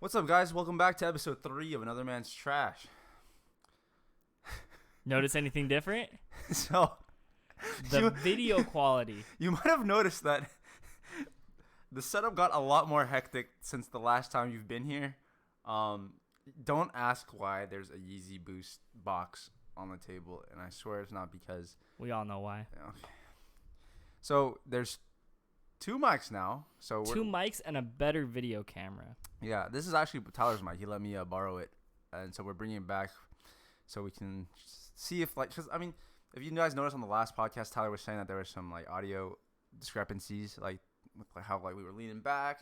What's up, guys? Welcome back to episode 3 of Another Man's Trash. Notice anything different? So, The video quality. you might have noticed that the setup got a lot more hectic since the last time you've been here. Don't ask why there's a Yeezy Boost box on the table, and I swear it's not because... We all know why. Okay. So, there's 2 mics now. So 2 mics and a better video camera. Yeah, this is actually Tyler's mic. He let me borrow it, and so we're bringing it back so we can see if, like, because, I mean, if you guys noticed on the last podcast, Tyler was saying that there were some, like, audio discrepancies, like, with how, like, we were leaning back,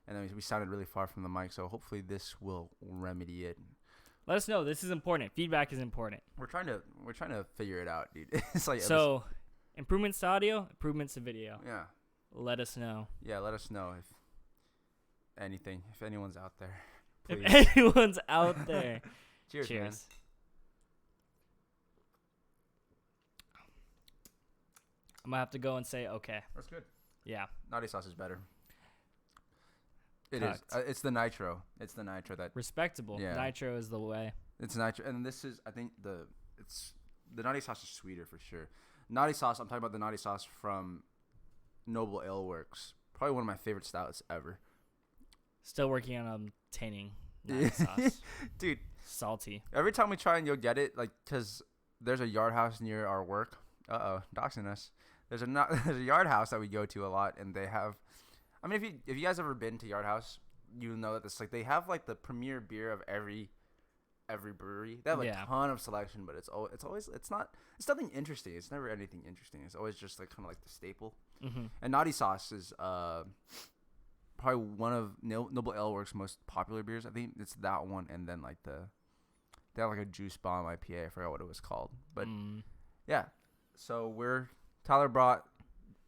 and then we sounded really far from the mic, so hopefully this will remedy it. Let us know. This is important. Feedback is important. We're trying to figure it out, dude. It's like so, improvements to audio, improvements to video. Yeah. Let us know. Yeah, let us know if anyone's out there. Please. If anyone's out there. Cheers, man. I'm going to have to go and say, okay. That's good. Yeah. Naughty sauce is better. It Cut. is. It's the nitro. It's the nitro that... Respectable. Yeah. Nitro is the way. It's nitro. And this is, I think, the naughty sauce is sweeter for sure. Naughty sauce, I'm talking about the naughty sauce from Noble Ale Works. Probably one of my favorite stouts ever. Still working on obtaining naughty sauce. Dude. Salty. Every time we try and go get it, like, because there's a yard house near our work. Uh-oh, doxing us. There's a yard house that we go to a lot, and they have... I mean, if you guys ever been to Yard House, you know that this, like, they have, like, the premier beer of every brewery. They have, like, a ton of selection, but it's nothing interesting. It's never anything interesting. It's always just, like, kind of like the staple. Mm-hmm. And Naughty Sauce is probably one of Noble Ale Works' most popular beers. I think it's that one, and then, like, they have, like, a Juice Bomb IPA. I forgot what it was called. But, yeah. So Tyler brought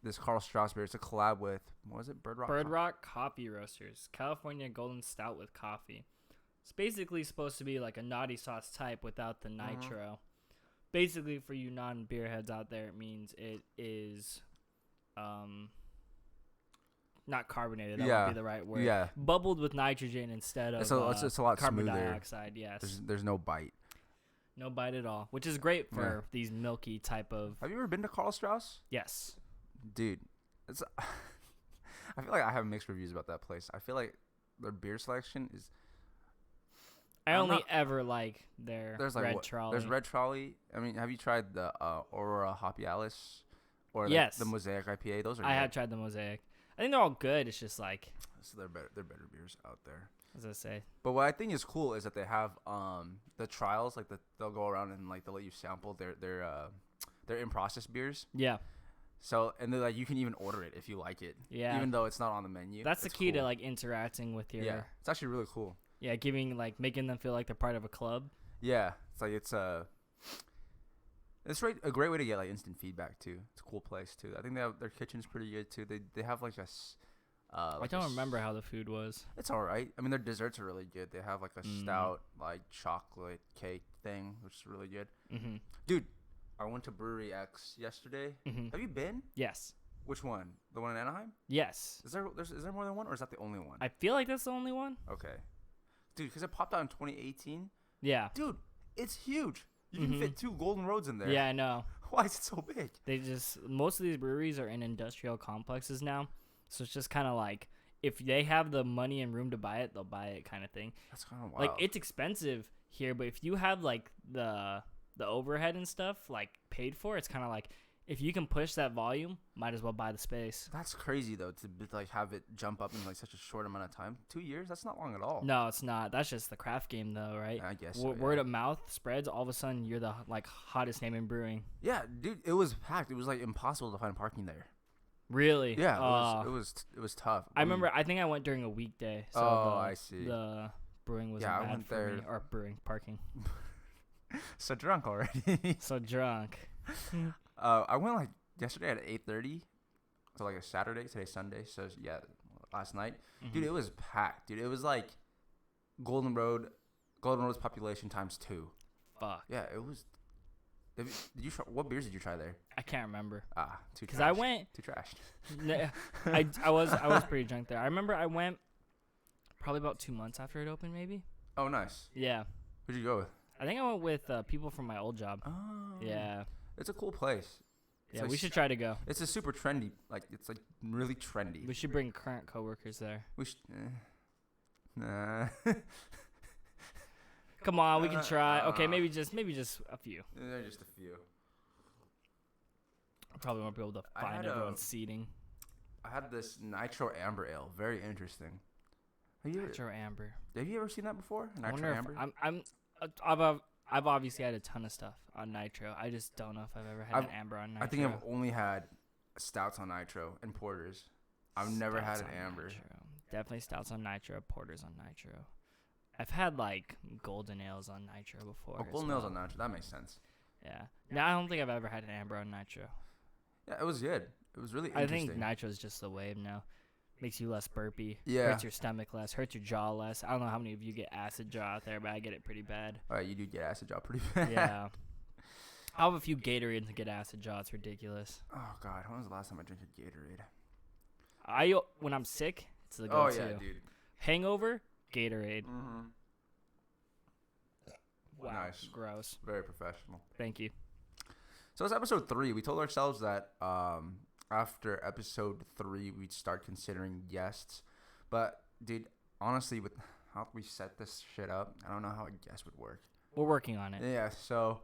this Carl Strauss beer. It's a collab with, what was it? Bird Rock Coffee Roasters. California Golden Stout with coffee. It's basically supposed to be like a naughty sauce type without the nitro. Basically, for you non-beer heads out there, it means it is not carbonated. That would be the right word. Yeah. Bubbled with nitrogen instead of it's a lot carbon smoother. dioxide. Yes. There's no bite. No bite at all, which is great for these milky type of... Have you ever been to Carl Strauss? Yes. Dude, I feel like I have mixed reviews about that place. I feel like their beer selection is... I only ever like their Red Trolley. There's Red Trolley. I mean, have you tried the Aurora Hopialis? Or the Mosaic IPA? Those are I have tried the Mosaic. I think they're all good. It's just like... So they're better beers out there. As I say. But what I think is cool is that they have the trials, like they'll go around and like they'll let you sample their in-process beers. Yeah. So, and they're like, you can even order it if you like it. Yeah. Even though it's not on the menu. That's the key to, like, interacting with your... Yeah. It's actually really cool. Yeah, making them feel like they're part of a club. Yeah. It's like, it's a great way to get, like, instant feedback, too. It's a cool place, too. I think their kitchen's pretty good, too. They have, like, I don't remember how the food was. It's all right. I mean, their desserts are really good. They have, like, a stout, like, chocolate cake thing, which is really good. Mm-hmm. Dude. I went to Brewery X yesterday. Mm-hmm. Have you been? Yes. Which one? The one in Anaheim? Yes. Is there more than one, or is that the only one? I feel like that's the only one. Okay. Dude, because it popped out in 2018. Yeah. Dude, it's huge. You can fit 2 Golden Roads in there. Yeah, I know. Why is it so big? Most of these breweries are in industrial complexes now. So it's just kind of like, if they have the money and room to buy it, they'll buy it kind of thing. That's kind of wild. Like, it's expensive here, but if you have, like, the overhead and stuff, like, paid for, it's kind of like, if you can push that volume, might as well buy the space. That's crazy, though, to, like, have it jump up in, like, such a short amount of time. 2 years? That's not long at all. No, it's not. That's just the craft game, though, right? I guess Word of mouth spreads. All of a sudden, you're the, like, hottest name in brewing. Yeah, dude, it was packed. It was, like, impossible to find parking there. Really? Yeah, it was tough. I remember, I think I went during a weekday. So I see. The brewing wasn't bad for me. Or parking. So drunk already. So drunk. I went like yesterday at 8:30. So like a Saturday. Today's Sunday. So yeah, last night. Mm-hmm. Dude, it was packed. Dude, it was like Golden Road's population times 2. Fuck. Yeah, it was. Did you try, what beers did you try there? I can't remember. Too trash. Because I went too trash. I was pretty drunk there. I remember I went probably about 2 months after it opened, maybe. Oh, nice. Yeah. Who'd you go with? I think I went with people from my old job. Oh. Yeah. It's a cool place. It's Yeah, like we should try to go. It's a super trendy. Like, it's like really trendy. We should bring current coworkers there. We should. Nah. Come on, we can try. Okay, maybe just a few. They're just a few. I probably won't be able to find everyone's seating. I had this Nitro Amber Ale. Very interesting. Nitro Amber. Have you ever seen that before? I Nitro Amber? I've obviously had a ton of stuff on Nitro. I just don't know if I've ever had an Amber on Nitro. I think I've only had stouts on Nitro and porters. I've never had an Amber. Nitro. Definitely stouts on Nitro, porters on Nitro. I've had like golden ales on Nitro before. Oh, golden ales on Nitro. That makes sense. Yeah. No, I don't think I've ever had an Amber on Nitro. Yeah, it was good. It was really interesting. I think Nitro's just the wave now. Makes you less burpy. Yeah. Hurts your stomach less. Hurts your jaw less. I don't know how many of you get acid jaw out there, but I get it pretty bad. All right, you do get acid jaw pretty bad. Yeah. I'll have a few Gatorades and get acid jaw. It's ridiculous. Oh, God. When was the last time I drank a Gatorade? When I'm sick, it's the go-to. Oh, yeah, dude. Hangover, Gatorade. Mm-hmm. Wow. Nice. Gross. Very professional. Thank you. So it's episode 3. We told ourselves that after episode 3, we'd start considering guests. But, dude, honestly, with how we set this shit up, I don't know how a guest would work. We're working on it. Yeah, so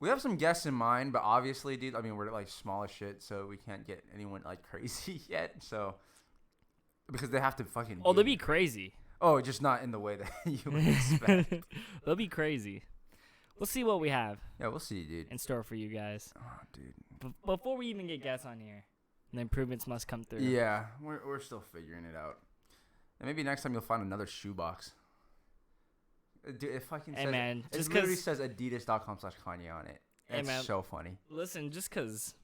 we have some guests in mind, but obviously, dude, I mean, we're like small as shit, so we can't get anyone like crazy yet. So because they have to fucking. Oh, they'll be crazy. Oh, just not in the way that you would expect. They'll be crazy. We'll see what we have. Yeah, we'll see, dude. In store for you guys. Oh, dude. Before we even get guests on here, the improvements must come through. Yeah, we're still figuring it out. And maybe next time you'll find another shoebox. Dude, it fucking says, man, it literally says adidas.com/Kanye on it. And it's so funny. Listen, just because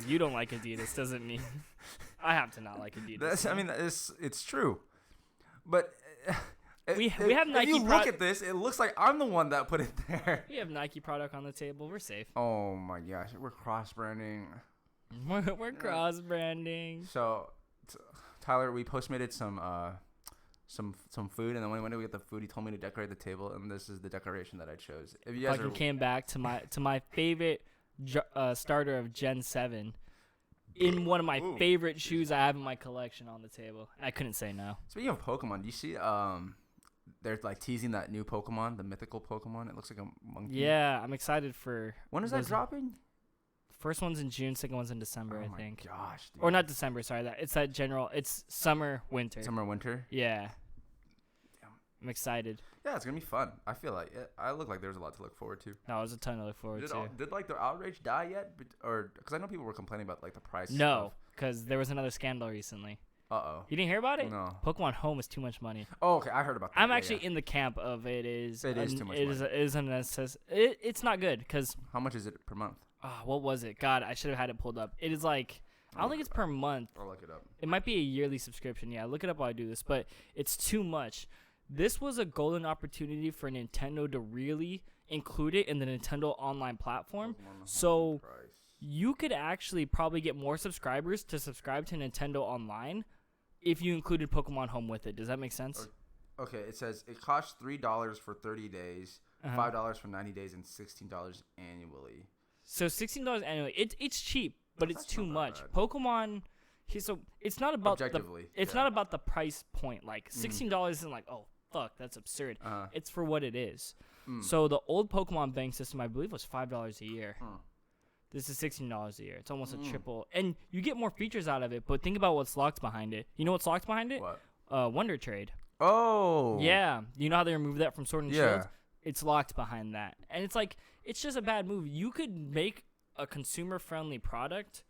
you don't like Adidas doesn't mean I have to not like Adidas. It's true. But we have Nike. If you look at this, it looks like I'm the one that put it there. We have Nike product on the table. We're safe. Oh my gosh, we're cross branding. We're cross branding. So, Tyler, we postmated some food, and then when we went to get the food, he told me to decorate the table, and this is the decoration that I chose. If you guys came back to my favorite starter of Gen 7 in one of my favorite shoes I have in my collection on the table. I couldn't say no. Speaking of Pokemon, do you see they're like teasing that new Pokemon, the mythical Pokemon? It looks like a monkey. Yeah, I'm excited for. When is that dropping? First one's in June, second one's in December, I think. Oh my gosh, dude. Or not December, sorry. It's summer, winter. Summer, winter? Yeah. Damn. I'm excited. Yeah, it's going to be fun. I feel like I look like there's a lot to look forward to. No, there's a ton to look forward to. Did like the outrage die yet? Or because I know people were complaining about like the price. No, because there was another scandal recently. Uh-oh. You didn't hear about it? No. Pokemon Home is too much money. Oh, okay. I heard about that. I'm actually in the camp of it is too much money. It's not good because. How much is it per month? What was it? God, I should have had it pulled up. It is like, I don't think it's per month. I'll look it up. It might be a yearly subscription. Yeah, look it up while I do this. But it's too much. This was a golden opportunity for Nintendo to really include it in the Nintendo Online platform. So you could actually probably get more subscribers to subscribe to Nintendo Online if you included Pokemon Home with it. Does that make sense? Okay, it says it costs $3 for 30 days, $5 for 90 days, and $16 annually. So $16 annually. It's cheap, but it's too much. Pokemon. So it's not about not about the price point. Like $16 isn't like, oh fuck, that's absurd. It's for what it is. So the old Pokemon bank system, I believe, was $5 a year. This is $16 a year. It's almost a triple, and you get more features out of it. But think about what's locked behind it. You know what's locked behind it? What? Wonder Trade. Oh. Yeah. You know how they removed that from Sword and Shield? It's locked behind that, and it's like it's just a bad move. You could make a consumer-friendly product.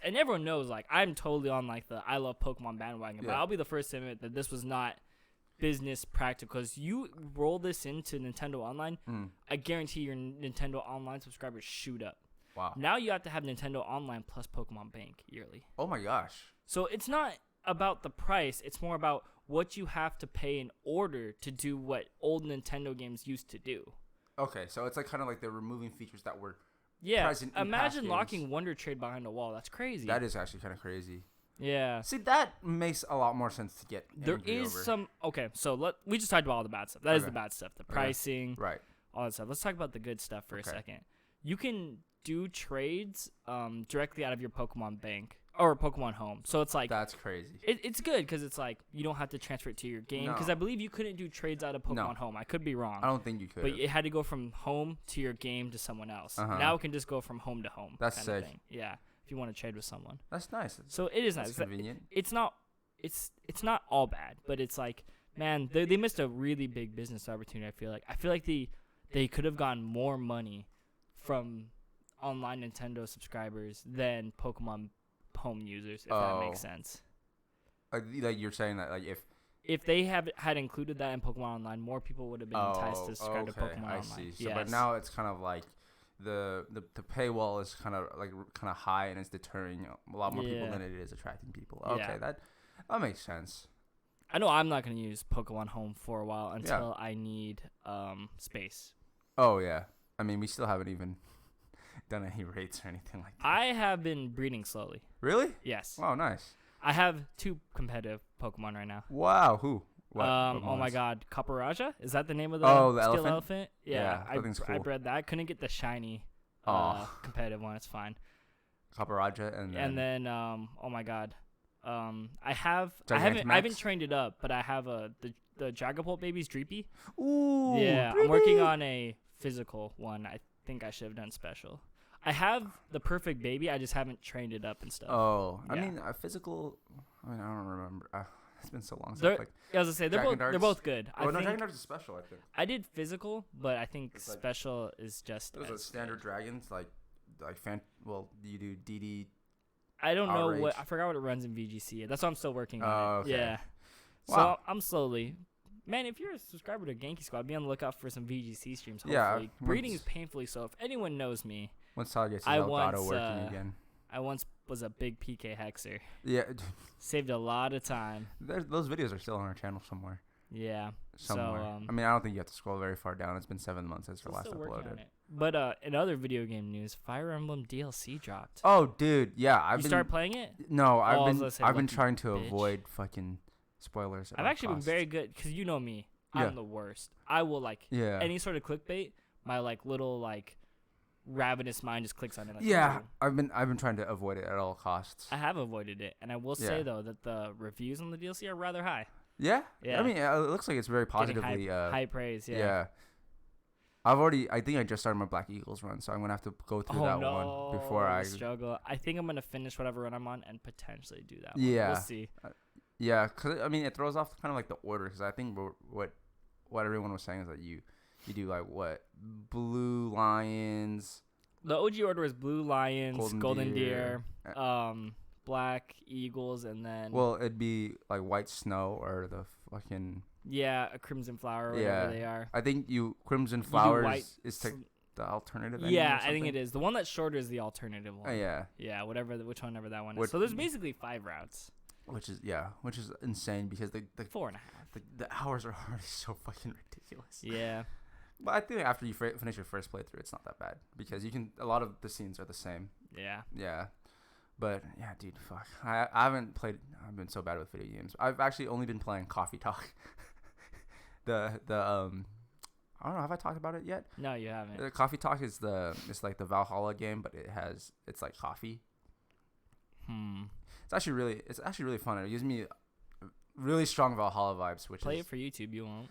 And everyone knows, like, I'm totally on, like, the I love Pokemon bandwagon. But I'll be the first to admit that this was not business practical. Because you roll this into Nintendo Online, I guarantee your Nintendo Online subscribers shoot up. Wow. Now you have to have Nintendo Online plus Pokemon Bank yearly. Oh, my gosh. So it's not about the price. It's more about what you have to pay in order to do what old Nintendo games used to do. Okay, so it's like kind of like they're removing features that were... Yeah, imagine locking Wonder Trade behind a wall. That's crazy. That is actually kind of crazy. Yeah. See, that makes a lot more sense to get. There is over. some. Okay, so we just talked about all the bad stuff. That is Okay. the bad stuff. The pricing, Right. all that stuff. Let's talk about the good stuff for a Okay. second. You can do trades directly out of your Pokemon bank or Pokemon Home. So it's like That's crazy. it's good because it's like you don't have to transfer it to your game. Because No. I believe you couldn't do trades out of Pokemon Home. I could be wrong. I don't think you could. But it had to go from home to your game to someone else. Uh-huh. Now it can just go from home to home. That's kind of sick. thing. Yeah, if you want to trade with someone. That's nice. So it is nice. That's convenient. It's not all bad, but it's like, man, they missed a really big business opportunity. I feel like they could have gotten more money from online Nintendo subscribers than Pokemon Home users, if that makes sense. Like you're saying that, like If they had included that in Pokemon Online, more people would have been enticed to subscribe to Pokemon Online. I see. So, Yes. but now it's kind of like the paywall is kind of high, and it's deterring a lot more people than it is attracting people. Okay, that makes sense. I know I'm not gonna use Pokemon Home for a while until I need space. Oh yeah, I mean we still haven't even done any rates or anything like that. I have been breeding slowly. Really? Yes. Wow, nice. I have 2 competitive Pokemon right now. Wow, who? What Oh my God, Kaparaja? Is that the name of the the skill elephant? Yeah, I that thing's cool. bred that. I couldn't get the shiny competitive one. It's fine. Kaparaja And then oh my God, I haven't Gigantamax? trained it up, but I have the Dragapult baby's Dreepy. Ooh, Yeah, I'm working on a physical one. I think I should have done special. I have the perfect baby. I just haven't trained it up and stuff. Oh, I Yeah. mean a physical. I mean I don't remember. It's been so long since. They're, Like, I was gonna say they're Dragon both Darts? good. oh no, I think Dragon Darts is special. I think. I did physical, but I think It's like- special is just Those are as standard good. dragons, like fan. Well, you do DD. I don't know outrage. what I forgot what it runs in VGC. That's why I'm still working on Oh, it. okay. Yeah. Wow. So I'm slowly. Man, if you're a subscriber to Genki Squad, be on the lookout for some VGC streams. Hopefully. Yeah, Breeding once- is painfully so. If anyone knows me, Once Todd gets his I Elgato once, working again. I once was a big PK hexer. Yeah, Saved a lot of time. those videos are still on our channel somewhere. Yeah. Somewhere. So, I mean, I don't think you have to scroll very far down. It's been 7 months since the still last working on uploaded. it. But in other video game news, Fire Emblem DLC dropped. Oh, dude, yeah, I've You been. start playing it? No, Oh, I was I've gonna say, been lucky trying to bitch. avoid fucking spoilers. at I've all actually been costs. very good because you know me. Yeah. I'm the worst. I will Yeah. any sort of clickbait. My little ravenous mind just clicks on it. Like, Yeah, ooh. I've been trying to avoid it at all costs. I have avoided it, and I will say Yeah. though that the reviews on the DLC are rather high. Yeah. Yeah. I mean, it looks like it's very Getting positively. high praise. Yeah. Yeah. I think I just started my Black Eagles run, so I'm gonna have to go through Oh that no! one before I. struggle. I think I'm gonna finish whatever run I'm on and potentially do that. One. Yeah. We'll see. Yeah, cause I mean it throws off kind of like the order, because I think what everyone was saying is that you do like what Blue Lions. The OG order is Blue Lions, Golden Deer, Uh, Black Eagles, and then Well, it'd be like White Snow or the fucking. a Crimson Flower, or whatever they are. I think Crimson You do Flowers white is the alternative. ending Yeah, or I think something? it is. The one that's shorter is the alternative one. Oh, yeah, Yeah, whichever that one is. What- So there's basically 5 routes. which is insane because the 4.5. the hours are already so fucking ridiculous. Yeah. But I think after you finish your first playthrough, it's not that bad because a lot of the scenes are the same. Yeah. Yeah. But yeah, dude, fuck. I haven't played. I've been so bad with video games. I've actually only been playing Coffee Talk. I don't know. Have I talked about it yet? No, you haven't. Coffee Talk is it's like the Valhalla game, but it's like coffee. It's actually really fun. It gives me really strong Valhalla vibes. Play it for YouTube, you won't.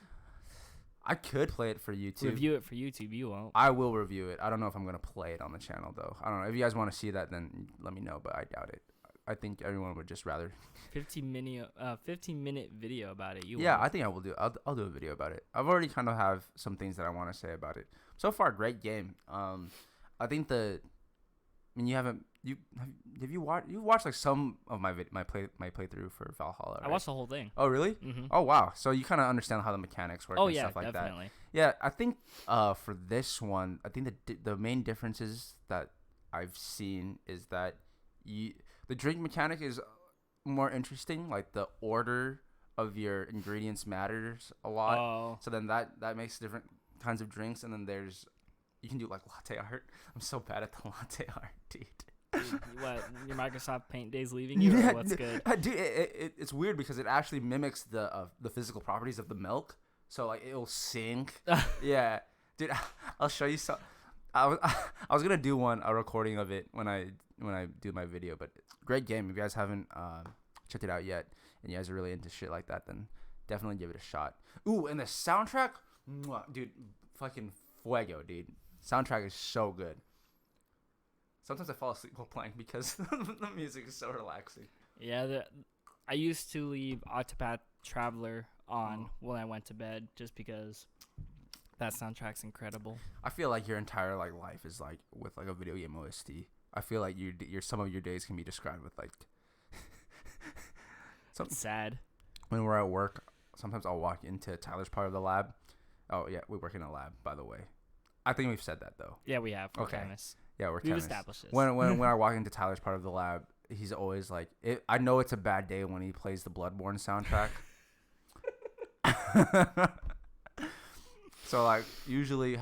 I could play it for YouTube. Review it for YouTube, you won't. I will review it. I don't know if I'm gonna play it on the channel though. I don't know. If you guys want to see that, then let me know. But I doubt it. I think everyone would just rather. 15-minute video about it. Yeah, I think I will do. I'll do a video about it. I've already kind of have some things that I want to say about it. So far, great game. I think you haven't. Have you watched like some of my playthrough for Valhalla? Right? I watched the whole thing. Oh really? Mm-hmm. Oh wow. So you kind of understand how the mechanics work. Oh and yeah, stuff like definitely. that. Yeah, I think for this one, I think the main differences that I've seen is that the drink mechanic is more interesting. Like the order of your ingredients matters a lot. Oh. So then that makes different kinds of drinks, and then you can do like latte art. I'm so bad at the latte art, dude. What, your Microsoft Paint days leaving you, or what's good? Dude, it's weird because it actually mimics the physical properties of the milk. So like it'll sink. Yeah, dude, I'll show you some. I was gonna do a recording of it when I do my video, but great game. If you guys haven't checked it out yet, and you guys are really into shit like that, then definitely give it a shot. Ooh, and the soundtrack, dude, fucking fuego, dude. Soundtrack is so good. Sometimes I fall asleep while playing because the music is so relaxing. Yeah, I used to leave Octopath Traveler on when I went to bed just because that soundtrack's incredible. I feel like your entire like life is like with like a video game OST. I feel like your some of your days can be described with like. It's sad. When we're at work, sometimes I'll walk into Tyler's part of the lab. Oh yeah, we work in a lab, by the way. I think we've said that though. Yeah, we have. We're okay. chemists. Yeah, we're We've chemists. established this. When I walk into Tyler's part of the lab, he's always like, I know it's a bad day when he plays the Bloodborne soundtrack. So like usually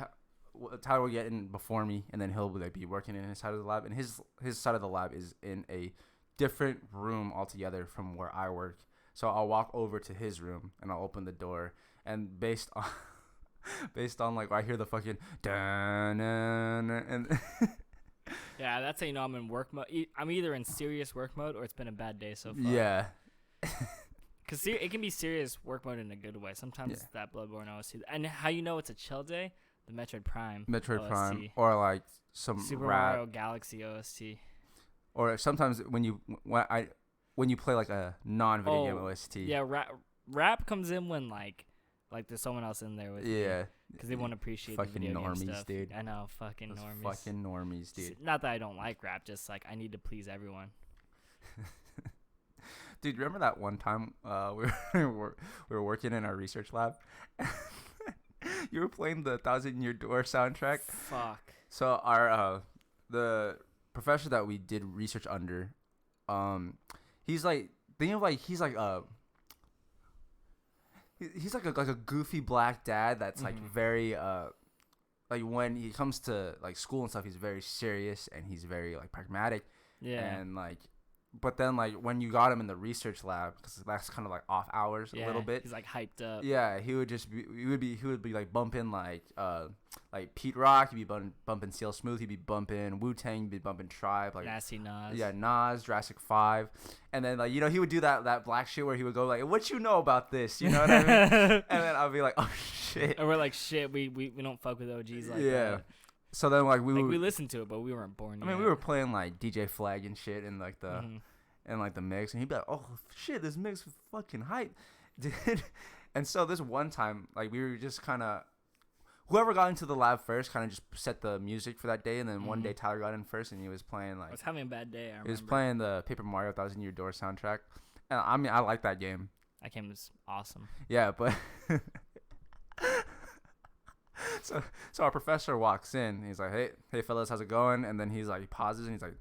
Tyler will get in before me, and then he'll like be working in his side of the lab, and his side of the lab is in a different room altogether from where I work. So I'll walk over to his room and I'll open the door, and based on like I hear the fucking dun and yeah, that's how you know I'm in work mode. I'm either in serious work mode or it's been a bad day so far. Yeah. Because it can be serious work mode in a good way. Sometimes it's that Bloodborne OST. And how you know it's a chill day? The Metroid Prime OST. Prime. Or like some Super rap. Mario Galaxy OST. Or sometimes when you play like a non-video game OST. Yeah, rap comes in when like there's someone else in there with you. Yeah. Because they won't appreciate fucking the video normies, game stuff. dude. I know, fucking Those normies. Fucking normies, dude. Not that I don't like rap, just like I need to please everyone. Dude, remember that one time we were working in our research lab? You were playing the 1,000 Year Door soundtrack. Fuck. So our the professor that we did research under, he's like he's like a goofy black dad that's like very like when he comes to like school and stuff, he's very serious and he's very like pragmatic. Yeah. And like, but then like when you got him in the research lab, because that's kind of like off hours a little bit. He's like hyped up. Yeah, he would be like bumping like Pete Rock. He'd be bumping Seal Smooth. He'd be bumping Wu-Tang. He'd be bumping Tribe. Like Nasty Nas. Yeah, Nas, Jurassic 5, and then like he would do that black shit where he would go like, "What you know about this?" You know what I mean? And then I'll be like, "Oh shit." And we're like, "Shit, we don't fuck with OGs like that." So then like we listened to it, but we weren't born yet. I mean, we were playing like DJ Flag and shit in like the the mix, and he'd be like, "Oh shit, this mix was fucking hype, dude." And so this one time, like we were just kind of whoever got into the lab first, kind of just set the music for that day, and then one day Tyler got in first, and he was playing like I was having a bad day. He was playing the Paper Mario 1,000 Year Door soundtrack, and I mean I like that game. That game was awesome. Yeah, but. So our professor walks in. And he's like, "Hey fellas, how's it going?" And then he pauses and he's like,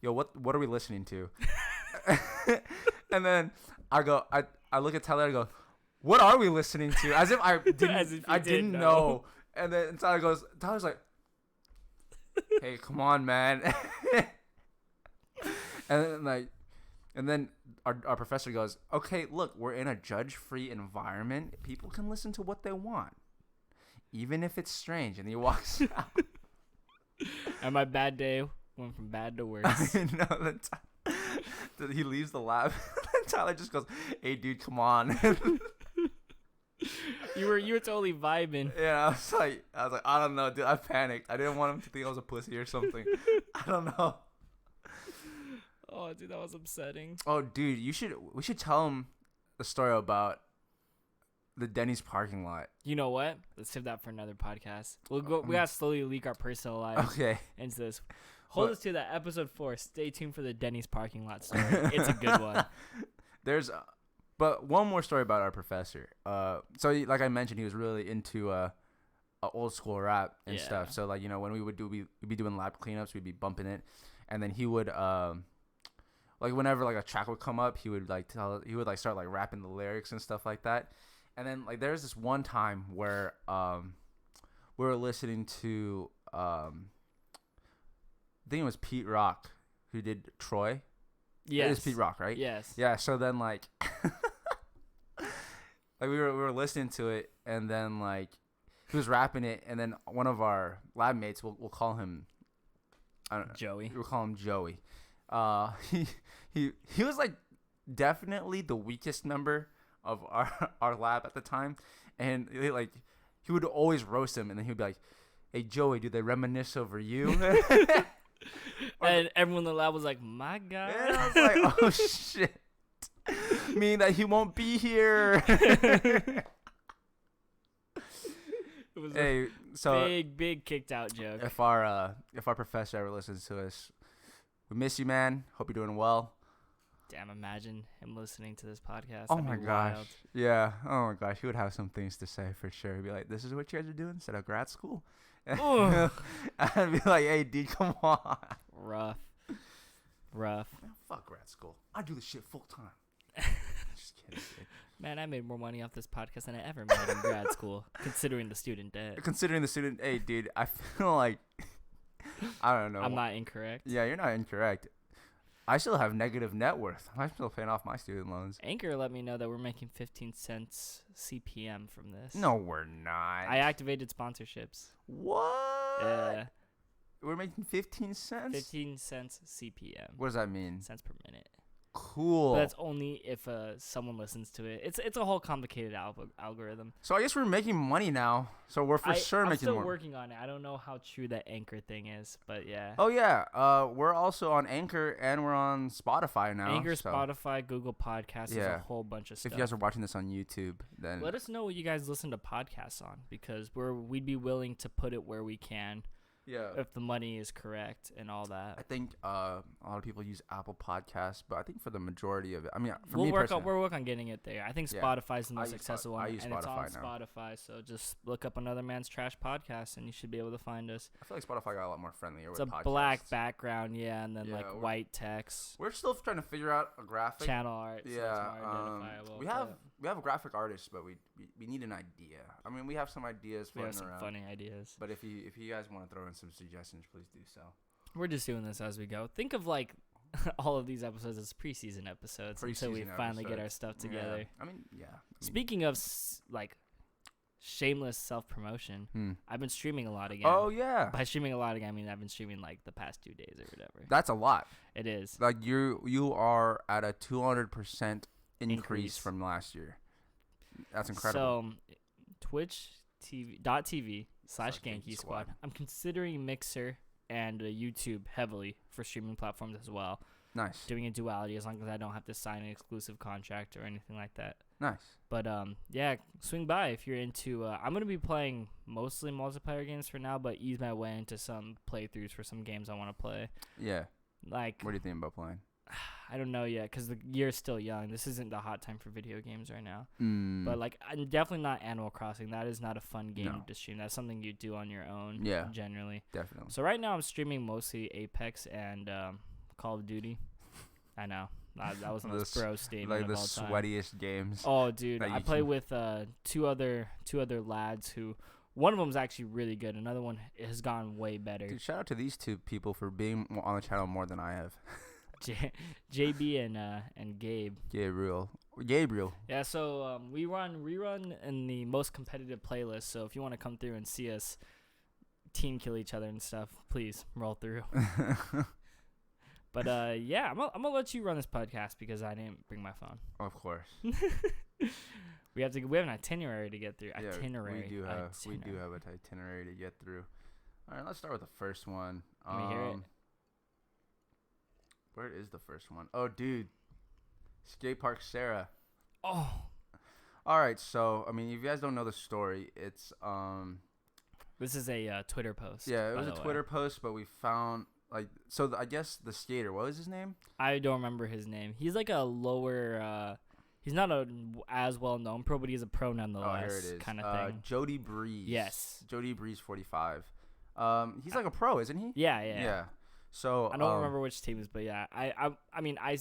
"Yo, what are we listening to?" And then I look at Tyler and I go, "What are we listening to?" As if I didn't know. And then Tyler's like, "Hey, come on, man." And then our professor goes, "Okay, look, we're in a judge-free environment. People can listen to what they want, even if it's strange." And he walks out. And my bad day went from bad to worse. No, he leaves the lab. And Tyler just goes, "Hey, dude, come on." You were totally vibing. Yeah, I was like, I don't know, dude. I panicked. I didn't want him to think I was a pussy or something. I don't know. Oh, dude, that was upsetting. Oh, dude, we should tell him the story about the Denny's parking lot. You know what? Let's save that for another podcast. We gotta slowly leak our personal lives into this. Hold us to that episode 4. Stay tuned for the Denny's parking lot story. It's a good one. But one more story about our professor. So like I mentioned, he was really into old school rap and stuff. So like when we'd be doing lab cleanups, we'd be bumping it, and then he would like whenever like a track would come up, he would start like rapping the lyrics and stuff like that. And then like there's this one time where we were listening to I think it was Pete Rock. who did Troy. Yes. It is Pete Rock, right? Yes. Yeah. So then like, like we were listening to it, and then like he was rapping it, and then one of our lab mates, we'll call him, I don't know, Joey. We'll call him Joey. He was like definitely the weakest member of our lab at the time, and he would always roast him, and then he'd be like, "Hey Joey, do they reminisce over you?" And everyone in the lab was like, "My God." And I was like, "Oh shit." Meaning that he won't be here. It was Hey, a so big kicked out joke. if our professor ever listens to us, we miss you, man. Hope you're doing well. Damn, imagine him listening to this podcast. Oh That'd my be gosh. wild. Yeah. Oh my gosh. He would have some things to say for sure. He'd be like, "This is what you guys are doing instead of grad school." Ugh. I'd be like, "Hey, dude, come on." Rough. Man, fuck grad school. I do this shit full time. Just kidding, dude. Man, I made more money off this podcast than I ever made in grad school, considering the student debt. Considering the student, hey, dude, I feel like I don't know. I'm not incorrect. Yeah, you're not incorrect. I still have negative net worth. I'm still paying off my student loans. Anchor let me know that we're making 15 cents CPM from this. No, we're not. I activated sponsorships. What? Yeah. We're making 15 cents? 15 cents CPM. What does that mean? Cents per minute. Cool. But that's only if someone listens to it. It's a whole complicated algorithm. So I guess we're making money now. So we're for sure I'm making still more. working on it. I don't know how true that Anchor thing is, but yeah. Oh yeah. We're also on Anchor and we're on Spotify now. Anchor, so Spotify, Google Podcasts, there's Yeah. a whole bunch of stuff. If you guys are watching this on YouTube, then Let us know what you guys listen to podcasts on, because we'd be willing to put it where we can yeah. if the money is correct and all I that. think a lot of people use Apple Podcasts, but I think for the majority of it, I mean, for We'll me work personally, on we'll work on getting it there. I think Yeah. Spotify's the I most use accessible Spot- I one, use and it's on Spotify now. Spotify. So just look up Another Man's Trash podcast, and you should be able to find us. I feel like Spotify got a lot more friendlier It's with a podcasts. black background, yeah, and then Yeah, like we're- white text, We're still trying to figure out a graphic. channel art. So it's Yeah, more identifiable. we have a graphic artist, but we need an idea. I mean, we have some ideas we have floating some around. funny ideas. But if you guys want to throw in some suggestions, please do so. We're just doing this as we go. Think of like all of these episodes as preseason episodes until we Preseason finally get episodes. our stuff together. Yeah. I mean, Speaking of like shameless self promotion, I've been streaming a lot again. Oh yeah, By streaming a lot again, I mean I've been streaming like the past 2 days or whatever. that's a lot. It is. Like you are at a 200% increase Increase. from last year. That's incredible. So twitch.tv/Genki Squad. I'm considering Mixer and YouTube heavily for streaming platforms as well. Nice. Doing a duality as long as I don't have to sign an exclusive contract or anything like that. Nice. But yeah, swing by if you're into. I'm gonna be playing mostly multiplayer games for now, but ease my way into some playthroughs for some games I want to play. Yeah. Like, What do you think about playing? I don't know yet because the year's still young. This isn't the hot time for video games right now. But like, I'm definitely not Animal Crossing. That is not a fun game No. to stream. That's something you do on your own. Yeah. Generally. Definitely. So right now I'm streaming mostly Apex and Call of Duty. I know. That was the most bro statement Like of the all time. sweatiest games. Oh, dude, that I you play can- with two other lads who, one of them is actually really good. Another one has gone way better. Dude, shout out to these two people for being on the channel more than I have. JB and Gabe. Gabriel. Yeah, so we run in the most competitive playlist. So if you want to come through and see us team kill each other and stuff, please roll through. But yeah, I'm gonna let you run this podcast because I didn't bring my phone. Of course. We have an itinerary to get through. Yeah, Itinerary. We do have an itinerary to get through. All right, let's start with the first one. Let me hear it. Where is the first one? Oh, dude. Skatepark Sarah. Oh. All right, so I mean, if you guys don't know the story, it's This is a Twitter post. yeah, it by was a the way. Twitter post, but we found I guess the skater. What was his name? I don't remember his name. He's like a lower. He's not as well known pro, but he's a pro nonetheless. Oh, here it is. Kind of thing. Jody Breeze. Yes. Jody Breeze 45. He's like a pro, isn't he? Yeah. So I don't remember which team is, but yeah, I mean I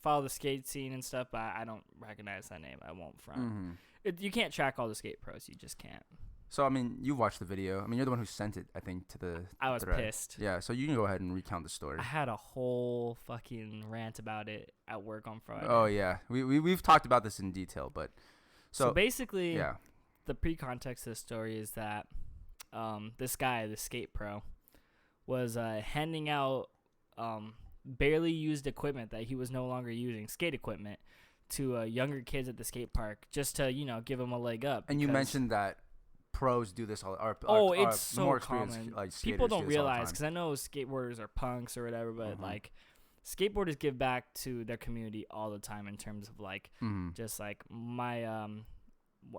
follow the skate scene and stuff, but I don't recognize that name. I won't front. Mm-hmm. You can't track all the skate pros. You just can't. So I mean, you watched the video. I mean, you're the one who sent it, I think, to the. I was thread. pissed. Yeah. So you can go ahead and recount the story. I had a whole fucking rant about it at work on Friday. Oh yeah, we've talked about this in detail, but so basically, yeah. The pre-context of the story is that this guy, the skate pro, was handing out barely used equipment that he was no longer using, skate equipment, to younger kids at the skate park, just to give them a leg up. And you mentioned that pros do this all. It's so more common. Like, people don't realize, because I know skateboarders are punks or whatever, but like skateboarders give back to their community all the time in terms of like just like my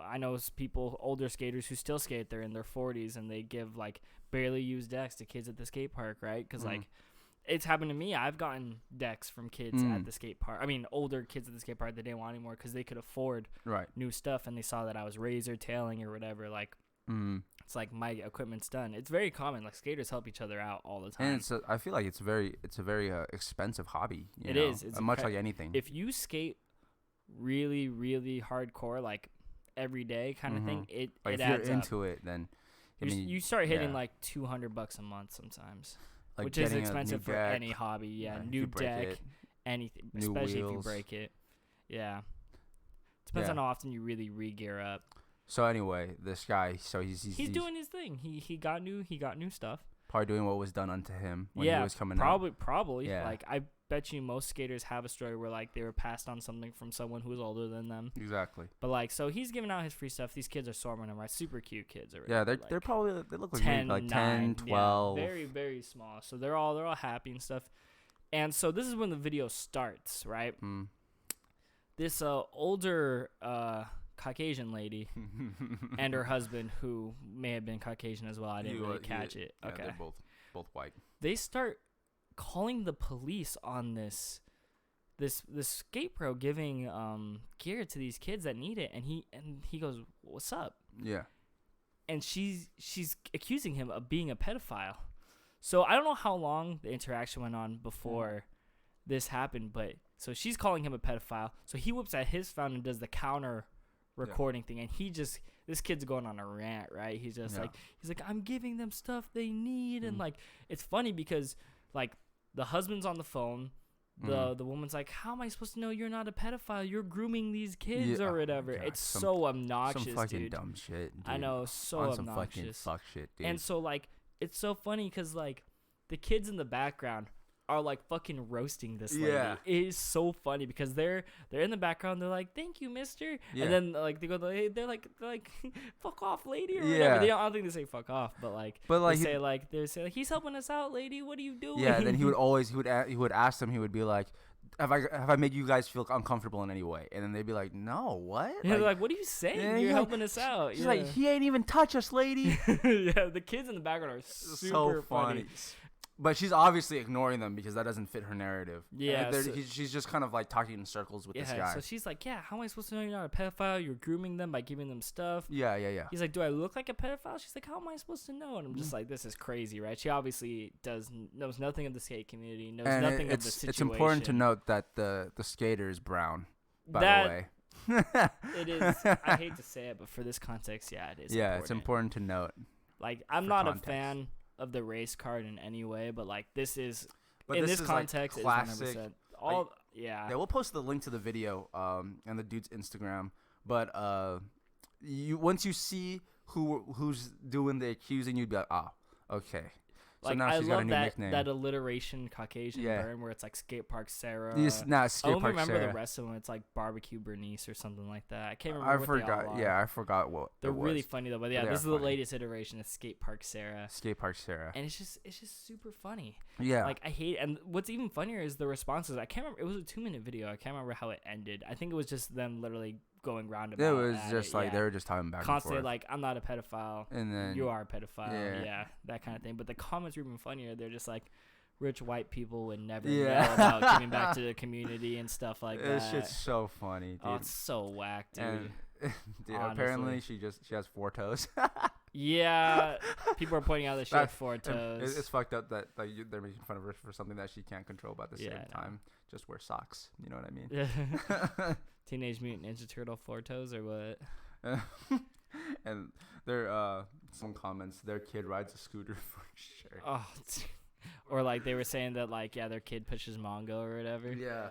I know people, older skaters who still skate, they're in their 40s and they give like barely used decks to kids at the skate park, right? Because like it's happened to me. I've gotten decks from kids at the skate park. I mean, older kids at the skate park that didn't want anymore because they could afford new stuff, and they saw that I was razor tailing or whatever. Like, it's like my equipment's done. It's very common. Like skaters help each other out all the time. And I feel like it's a very expensive hobby. It is. It's much like anything. If you skate really, really hardcore, like every day kind of thing, it if adds you're into it, then you start hitting like $200 a month sometimes. Like which is expensive for any hobby. Yeah, new deck, anything, especially if you break it. Yeah. Depends on how often you really re-gear up. So anyway, this guy, so he's doing his thing. He got new stuff. Probably doing what was done unto him when he was coming up. Probably. Yeah. Like I bet you most skaters have a story where like they were passed on something from someone who was older than them. Exactly. But like, so he's giving out his free stuff. These kids are swarming him, right? Super cute kids already. Yeah, they're probably, they look like 10, maybe like 10, 12. Yeah, very, very small. So they're all happy and stuff. And so this is when the video starts, right? This older Caucasian lady and her husband, who may have been Caucasian as well. I didn't really catch it. Yeah, okay. They're both white. They start calling the police on this skate pro giving gear to these kids that need it, and he goes, "What's up?" Yeah. And she's accusing him of being a pedophile. So I don't know how long the interaction went on before this happened, but so she's calling him a pedophile. So he whips out his phone and does the counter recording thing, and this kid's going on a rant, right? He's just like, I'm giving them stuff they need, and like it's funny because like the husband's on the phone, the woman's like, how am I supposed to know you're not a pedophile? You're grooming these kids or whatever. God, it's so obnoxious, some fucking dude. Dumb shit, dude. I know, so obnoxious. Some fucking fuck shit, dude. And so like it's so funny because like the kids in the background are like fucking roasting this lady. It is so funny because they're in the background. They're like, "Thank you, mister." And then like they go, they're like, "Fuck off, lady," or whatever. I don't think they say "fuck off," but they say he's helping us out, lady. What are you doing? Yeah. Then he would ask them. He would be like, Have I made you guys feel uncomfortable in any way? And then they'd be like, no, what? Yeah, like, what are you saying? You're helping us out. She's like, he ain't even touch us, lady. Yeah, the kids in the background are super funny. But she's obviously ignoring them because that doesn't fit her narrative. Yeah. She's just kind of like talking in circles with this guy. So she's like, yeah, how am I supposed to know you're not a pedophile? You're grooming them by giving them stuff. Yeah. He's like, do I look like a pedophile? She's like, how am I supposed to know? And I'm just like, this is crazy, right? She obviously knows nothing of the skate community, knows nothing of the situation. It's important to note that the skater is brown, by the way. It is. I hate to say it, but for this context, it is. Yeah, it's important to note. Like, I'm not a fan of the race card in any way, but like this context, like classic. Is 100%. Yeah, we'll post the link to the video and the dude's Instagram. But once you see who's doing the accusing, you'd be like, okay. So like, now she's got a new nickname. That alliteration Caucasian burn where it's like Skatepark Sarah. Skatepark I don't remember Sarah. The rest of them. It's like Barbecue Bernice or something like that. I can't remember. I forgot. I forgot what. They're really funny though. But this is the latest iteration of Skatepark Sarah. Skatepark Sarah. And it's just super funny. Yeah. Like I hate. And what's even funnier is the responses. I can't remember. It was a 2-minute video. I can't remember how it ended. I think it was just them literally going round about. It was just like they were just talking back constantly and forth. Like, I'm not a pedophile, and then you are a pedophile. Yeah, that kind of thing. But the comments were even funnier. They're just like, rich white people would never know about giving back to the community and stuff like that. This shit's so funny, dude. Oh, it's so whack, dude. And, dude, apparently she has 4 toes. Yeah, people are pointing out that she has 4 toes. It's fucked up that like they're making fun of her for something that she can't control, but at the same time, just wear socks. You know what I mean? Teenage Mutant Ninja Turtle 4 toes or what? And Some comments. Their kid rides a scooter for sure. Oh, or like they were saying that like their kid pushes manga or whatever. Yeah.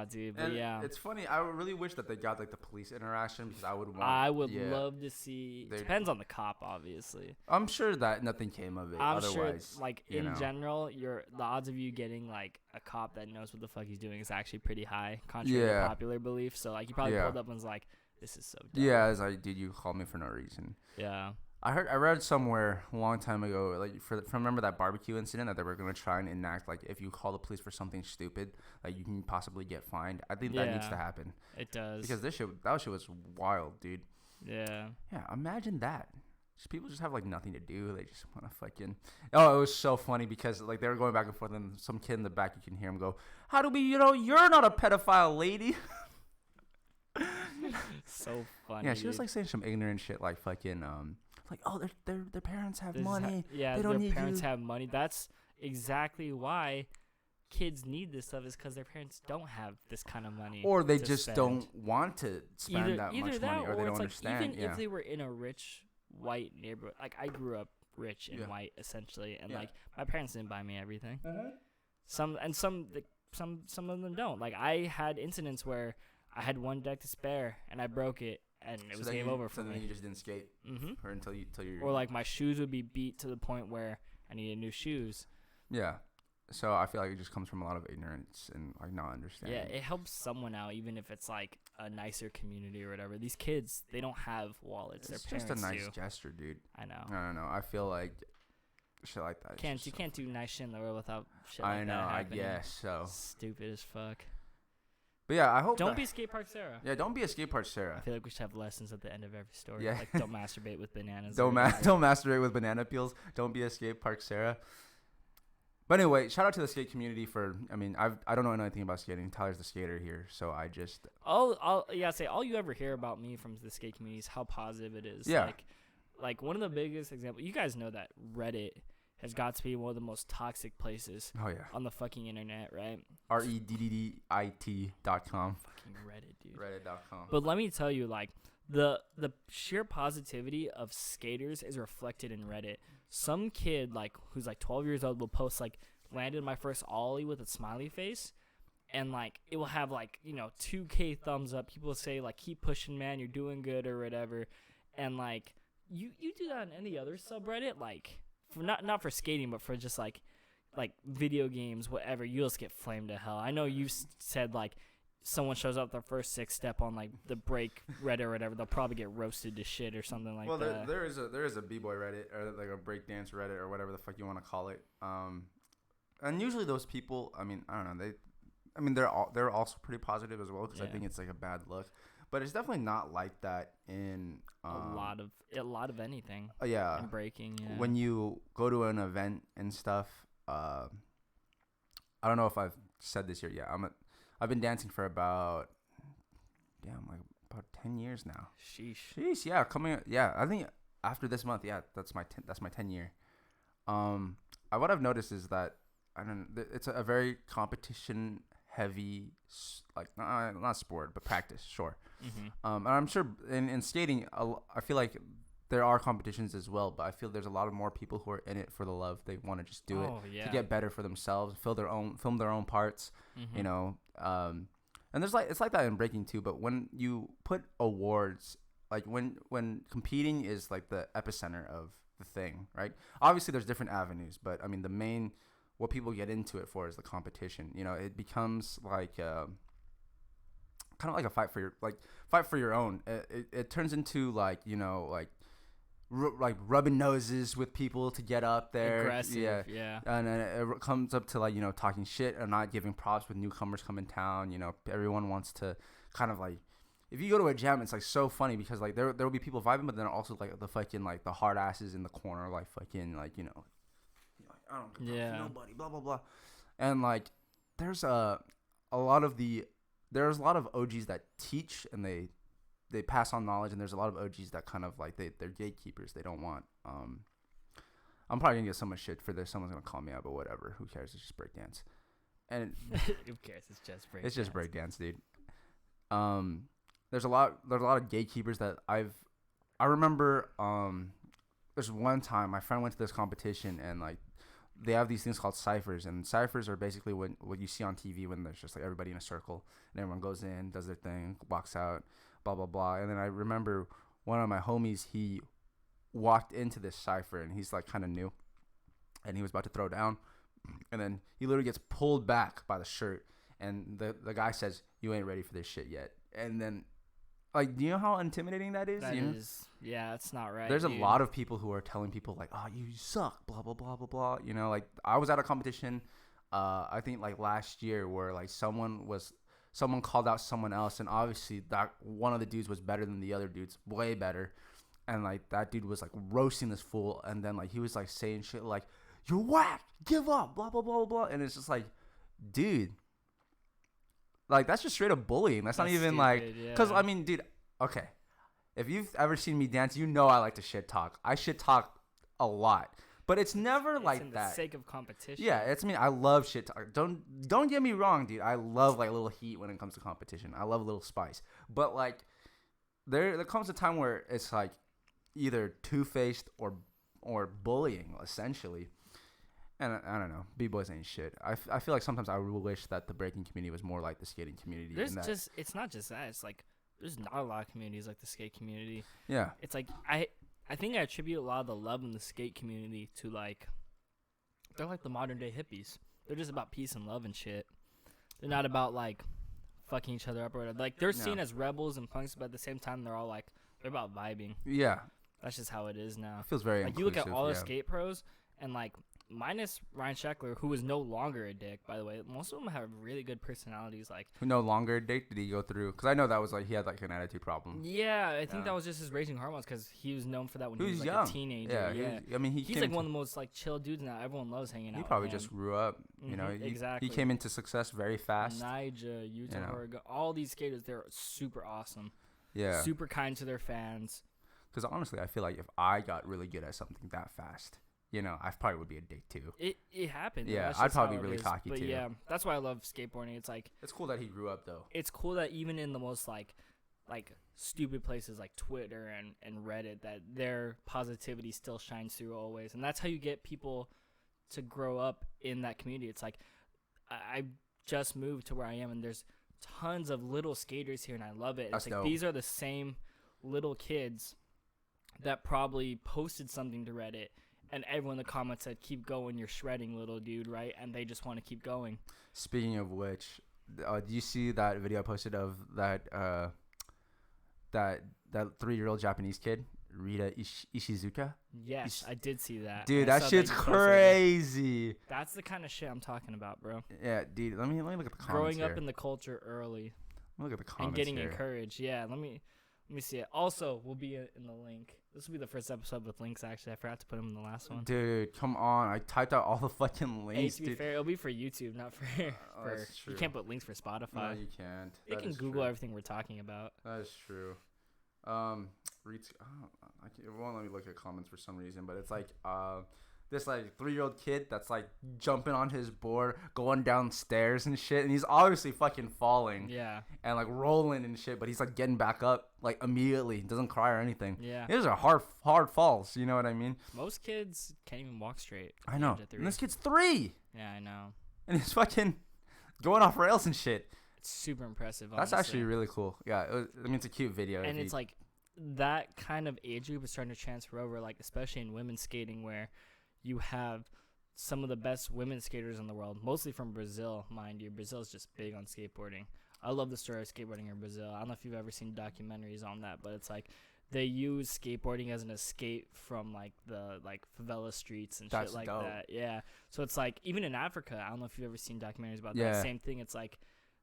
Dude, but And yeah, it's funny. I really wish that they got like the police interaction because I would want. I would love to see. Depends on the cop, obviously. I'm sure that nothing came of it. I'm otherwise, sure, like in general, the odds of you getting like a cop that knows what the fuck he's doing is actually pretty high, contrary to popular belief. So like, he probably pulled up and was like, "This is so dumb." Yeah, it's like, dude, you called me for no reason. Yeah. I read somewhere a long time ago, like remember that barbecue incident that they were gonna try and enact, like if you call the police for something stupid, like you can possibly get fined. I think that needs to happen. It does. Because that shit was wild, dude. Yeah. Yeah, imagine that. Just people just have like nothing to do. They just want to fucking. Oh, it was so funny because like they were going back and forth, and some kid in the back, you can hear him go, "How do we, you're not a pedophile, lady." So funny. Yeah, she was like saying some ignorant shit, like fucking like, oh, their parents have money. They don't need parents have money. That's exactly why kids need this stuff, is because their parents don't have this kind of money. Or they just don't want to spend that much money, or they don't like, understand. Even if they were in a rich white neighborhood, like I grew up rich and white essentially, and like my parents didn't buy me everything. Some of them don't. Like I had incidents where I had one deck to spare and I broke it. And it was game over for me. So then you just didn't skate, or until you. Or like my shoes would be beat to the point where I needed new shoes. Yeah, so I feel like it just comes from a lot of ignorance and like not understanding. Yeah, it helps someone out, even if it's like a nicer community or whatever. These kids, they don't have wallets. It's Their just a parents nice gesture, dude. I know. I don't know. I feel like shit like that. You can't do nice shit in the world without shit like that. I know. Happening. I guess so. Stupid as fuck. But yeah, I hope. Don't be Skatepark Sarah. Yeah, don't be a Skatepark Sarah. I feel like we should have lessons at the end of every story. Yeah. Like, don't masturbate with bananas. Don't masturbate with banana peels. Don't be a Skatepark Sarah. But anyway, shout out to the skate community for. I mean, I don't know anything about skating. Tyler's the skater here, so I just. All you ever hear about me from the skate community is how positive it is. Yeah. Like one of the biggest examples. You guys know that Reddit has got to be one of the most toxic places on the fucking internet, right? REDDIT.com. Fucking Reddit, dude. Reddit.com. But let me tell you, like, the sheer positivity of skaters is reflected in Reddit. Some kid, like, who's, like, 12 years old will post, like, landed my first ollie with a smiley face. And, like, it will have, like, 2K thumbs up. People say, like, keep pushing, man. You're doing good or whatever. And, like, you do that on any other subreddit, like... For not for skating, but for just like video games, whatever, you'll just get flamed to hell. I know you said like someone shows up their first 6 step on like the break Reddit or whatever, they'll probably get roasted to shit or something like that. Well, there is a b-boy Reddit or like a breakdance Reddit or whatever the fuck you want to call it. And usually those people, I mean, I don't know, they're also pretty positive as well because I think it's like a bad look. But it's definitely not like that in a lot of anything. Yeah. In breaking. Yeah. When you go to an event and stuff, I don't know if I've said this here yet. I've been dancing for about 10 years now. Sheesh. Yeah, I think after this month, that's my 10 year. What I've noticed is that it's a very competition heavy, like not sport but practice, sure. And I'm sure in skating, I feel like there are competitions as well, but I feel there's a lot of more people who are in it for the love. They want to just do it to get better for themselves, film their own parts, and it's like that in breaking too. But when you put awards, like when competing is like the epicenter of the thing, right? Obviously, there's different avenues, but I mean the main what people get into it for is the competition. It becomes like kind of like a fight for your own. It turns into like like rubbing noses with people to get up there. Aggressive, yeah. And then it comes up to like talking shit and not giving props with newcomers coming town. Everyone wants to kind of like. If you go to a jam, it's like so funny because like there will be people vibing, but then also like the fucking like the hard asses in the corner, like fucking like I don't give nobody, blah blah blah, and like there's a lot of OGs that teach and they pass on knowledge, and there's a lot of OGs that kind of like they're gatekeepers. They don't want. I'm probably gonna get so much shit for this. Someone's gonna call me out, but whatever. Who cares? It's just breakdance. And who cares? It's just breakdance. It's just breakdance, dude. There's a lot of gatekeepers that I've I remember there's one time my friend went to this competition and like they have these things called ciphers, and ciphers are basically what you see on TV when there's just like everybody in a circle and everyone goes in, does their thing, walks out, blah blah blah. And then I remember one of my homies, he walked into this cipher and he's like kind of new, and he was about to throw down, and then he literally gets pulled back by the shirt, and the guy says, "You ain't ready for this shit yet." And then, like, do you know how intimidating that is? That you know? is, yeah, it's not right. There's dude. a lot of people who are telling people like, "Oh, you suck," blah blah blah blah blah. You know, like I was at a competition, I think like last year where like someone called out someone else, and obviously that one of the dudes was better than the other dudes, way better, and like that dude was like roasting this fool, and then like he was like saying shit like, "You're whack, give up," blah blah blah blah blah, and it's just like, dude, like that's just straight up bullying. That's not even stupid, like, because yeah. I mean, dude, okay. If you've ever seen me dance, you know I like to shit talk. I shit talk a lot, but it's never It's like in that. the sake of competition. Yeah, it's me. I love shit talk. Don't get me wrong, dude. I love like a little heat when it comes to competition. I love a little spice. But like, there comes a time where it's like either two-faced or bullying essentially. And I don't know. B-boys ain't shit. I feel like sometimes I wish that the breaking community was more like the skating community. It's not just that. It's like there's not a lot of communities like the skate community. Yeah. It's like I think I attribute a lot of the love in the skate community to like they're like the modern day hippies. They're just about peace and love and shit. They're not about like fucking each other up or whatever. Like they're seen as rebels and punks, but at the same time they're all like they're about vibing. Yeah. That's just how it is now. It feels very like you look at inclusive, all the yeah. skate pros and like minus Ryan Sheckler, who is no longer a dick, by the way. Most of them have really good personalities. Like Who no longer a dick? Did he go through? Because I know that was like he had like an attitude problem. yeah, I think Yeah. that was just his raging hormones because he was known for that when He he was was like young. a teenager. Yeah. I mean, He's came like to- one of the most like chill dudes now. Everyone loves hanging out. He probably with him. just grew up. You know, exactly. He came into success very fast. Nija, Yuta You know. Horrigo, all these skaters, they're super awesome. Yeah. Super kind to their fans. Because honestly, I feel like if I got really good at something that fast, you know, I probably would be a dick too. It happened. Yeah, That's I'd just probably how be it really is. cocky, but too. yeah, that's why I love skateboarding. It's like It's cool that he grew up though. it's cool that even in the most like stupid places like Twitter and Reddit, that their positivity still shines through always, and that's how you get people to grow up in that community. It's like I just moved to where I am, and there's tons of little skaters here, and I love it. That's It's like dope. these are the same little kids that probably posted something to Reddit, and everyone in the comments said, "Keep going, you're shredding, little dude," right? And they just want to keep going. Speaking of which, do you see that video I posted of that that 3-year-old Japanese kid, Rita Ishizuka? Yes, I did see that. Dude, I that saw shit's you posted it. crazy. That's the kind of shit I'm talking about, bro. Yeah, dude. Let me look at the comments Growing here. up in the culture early Let me look at the and comments getting here. encouraged. Yeah, let me see it. Also, we'll be in the link. This will be the first episode with links. Actually, I forgot to put them in the last one. Dude, come on! I typed out all the fucking Hey, links, to be dude. fair, it'll be for YouTube, not for. that's true. You can't put links for No, Spotify. you can't. They That can is Google true. everything we're talking about. That is true. It won't let me look at comments for some reason, but it's like this like 3-year-old kid that's like jumping on his board, going downstairs and shit, and he's obviously fucking falling Yeah, and like rolling and shit, but he's like getting back up like immediately, doesn't cry or anything. yeah. These are hard falls, you know what I mean? Most kids can't even walk straight. I know. At And this kid's 3, Yeah, I know. and he's fucking going off rails and shit. It's super impressive. That's honestly. actually really cool. Yeah, I mean it's a cute video. And it's like that kind of age group is starting to transfer over, like especially in women's skating, where you have some of the best women skaters in the world, mostly from Brazil, mind you. Brazil is just big on skateboarding. I love the story of skateboarding in Brazil. I don't know if you've ever seen documentaries on that, but it's like they use skateboarding as an escape from like the favela streets and That's shit like dope. that. Yeah. So it's like even in Africa, I don't know if you've ever seen documentaries about Yeah. that. Same thing. It's like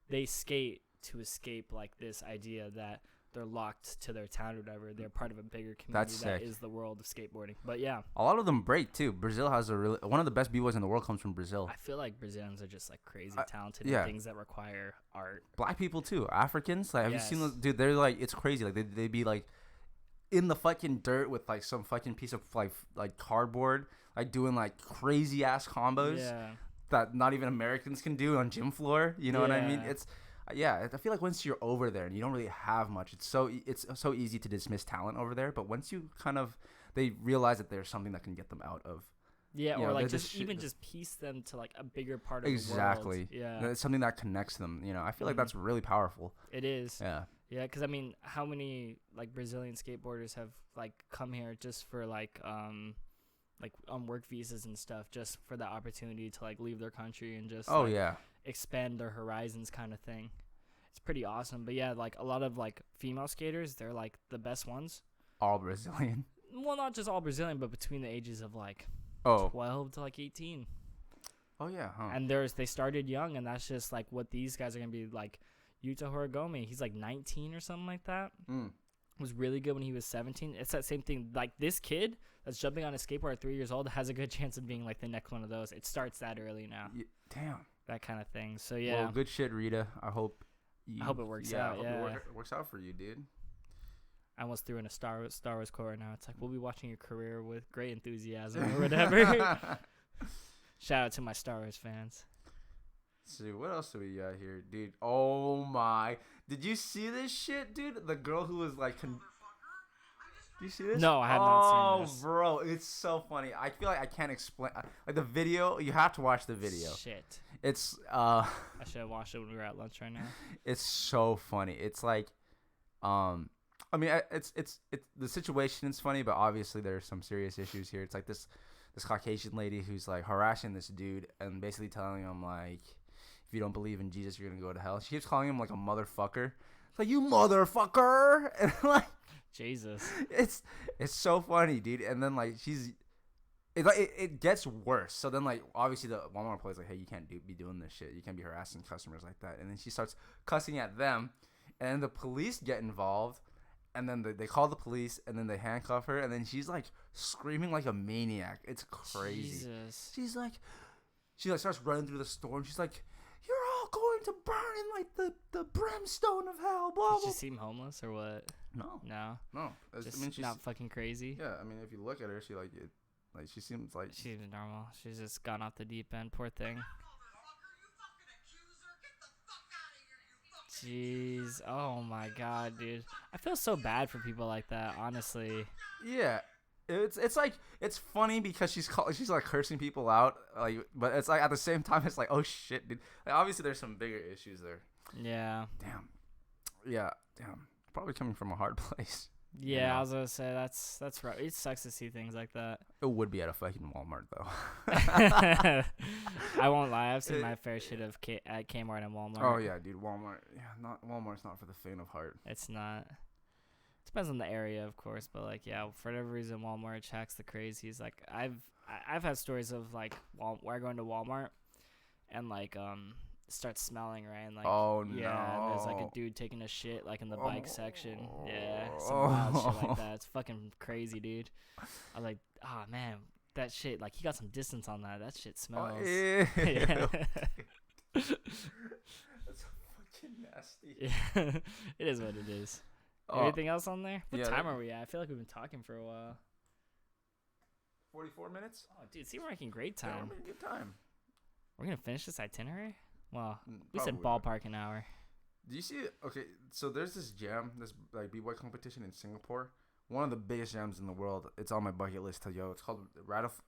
they skate to escape like this idea that they're locked to their town or whatever. They're part of a bigger community That's that sick. is the world of skateboarding. But yeah, a lot of them break too. Brazil has one of the best b-boys in the world comes from Brazil. I feel like Brazilians are just like crazy talented yeah. in things that require art. Black people too. Africans, like have you seen Yes. those? Dude, they're like it's crazy. Like they be like in the fucking dirt with like some fucking piece of like cardboard, like doing like crazy ass combos Yeah. that not even Americans can do on gym floor. You know what I mean? Yeah. Yeah, I feel like once you're over there and you don't really have much, it's so easy to dismiss talent over there. But once you they realize that there's something that can get them out of. Yeah, You or know, like they're just even just piece them to like a bigger part of exactly. the world. Yeah, it's something that connects them. You know, I feel like that's really powerful. It is. Yeah. Yeah, because I mean, how many like Brazilian skateboarders have like come here just for like on work visas and stuff, just for the opportunity to like leave their country and just expand their horizons, kind of thing. It's pretty awesome. But yeah, like a lot of like female skaters, they're like the best ones. All Brazilian. Well, not just all Brazilian, but between the ages of like 12 to like 18. Oh yeah, huh. And they started young, and that's just like what these guys are gonna be like. Yuta Horigome, he's like 19 or something like that. Was really good when he was 17. It's that same thing. Like this kid that's jumping on a skateboard at 3 years old has a good chance of being like the next one of those. It starts that early now. Damn. That kind of thing. So yeah. Well, good shit, Rita. I hope it works out. Yeah. It works out for you, dude. I almost threw in a Star Wars quote right now. It's like, we'll be watching your career with great enthusiasm or whatever. Shout out to my Star Wars fans. Let's see, what else do we got here, dude? Oh my. Did you see this shit, dude? The girl who was like... Did you see this? No, I have not seen this. Oh, bro, it's so funny. I feel like I can't explain... Like, the video, you have to watch the video. Shit. It's... I should have watched it when we were at lunch right now. It's so funny. It's like... I mean, it's the situation is funny, but obviously there's some serious issues here. It's like this Caucasian lady who's like harassing this dude and basically telling him like, if you don't believe in Jesus, you're gonna go to hell. She keeps calling him like a motherfucker. It's like, you motherfucker, and like, Jesus. It's so funny, dude. And then like it gets worse. So then like obviously the Walmart employee's like, hey, you can't be doing this shit. You can't be harassing customers like that. And then she starts cussing at them, and the police get involved. And then they call the police, and then they handcuff her, and then she's like screaming like a maniac. It's crazy. Jesus. She starts running through the store, and she's like, "You're all going to burn in like the brimstone of hell." Blah blah. Does she seem homeless or what? No. Just she's not fucking crazy. Yeah, I mean, if you look at her, she seems like she's normal. She's just gone off the deep end. Poor thing. Jeez, oh my god, dude. I feel so bad for people like that, honestly. Yeah, it's like, it's funny because she's like cursing people out, like, but it's like at the same time it's like, oh shit, dude. Like, obviously there's some bigger issues there. Yeah. Damn. Yeah. Damn. Probably coming from a hard place. Yeah, you know? I was gonna say that's right. It sucks to see things like that. It would be at a fucking Walmart though. I won't lie. I've seen my fair shit of at Kmart and Walmart. Oh yeah, dude. Walmart's not for the faint of heart. It's not. Depends on the area, of course, but like, yeah, for whatever reason, Walmart attracts the crazies. Like I've had stories of like where I go into Walmart and like starts smelling, right? And like, oh yeah, no, and there's like a dude taking a shit like in the bike section. Yeah, some wild shit like that. It's fucking crazy, dude. I was like, oh man, that shit, like, he got some distance on that. That shit smells. Oh, yeah. That's fucking nasty. Yeah. It is what it is. Anything else on there? What time are we at? I feel like we've been talking for a while. 44 minutes? Oh, dude, see, we're making great time. Yeah, we're making good time. We're going to finish this itinerary? Well, we Probably said ballpark an hour. Do you see it? Okay, so there's this jam, this like b-boy competition in Singapore. One of the biggest jams in the world. It's on my bucket list to go. It's called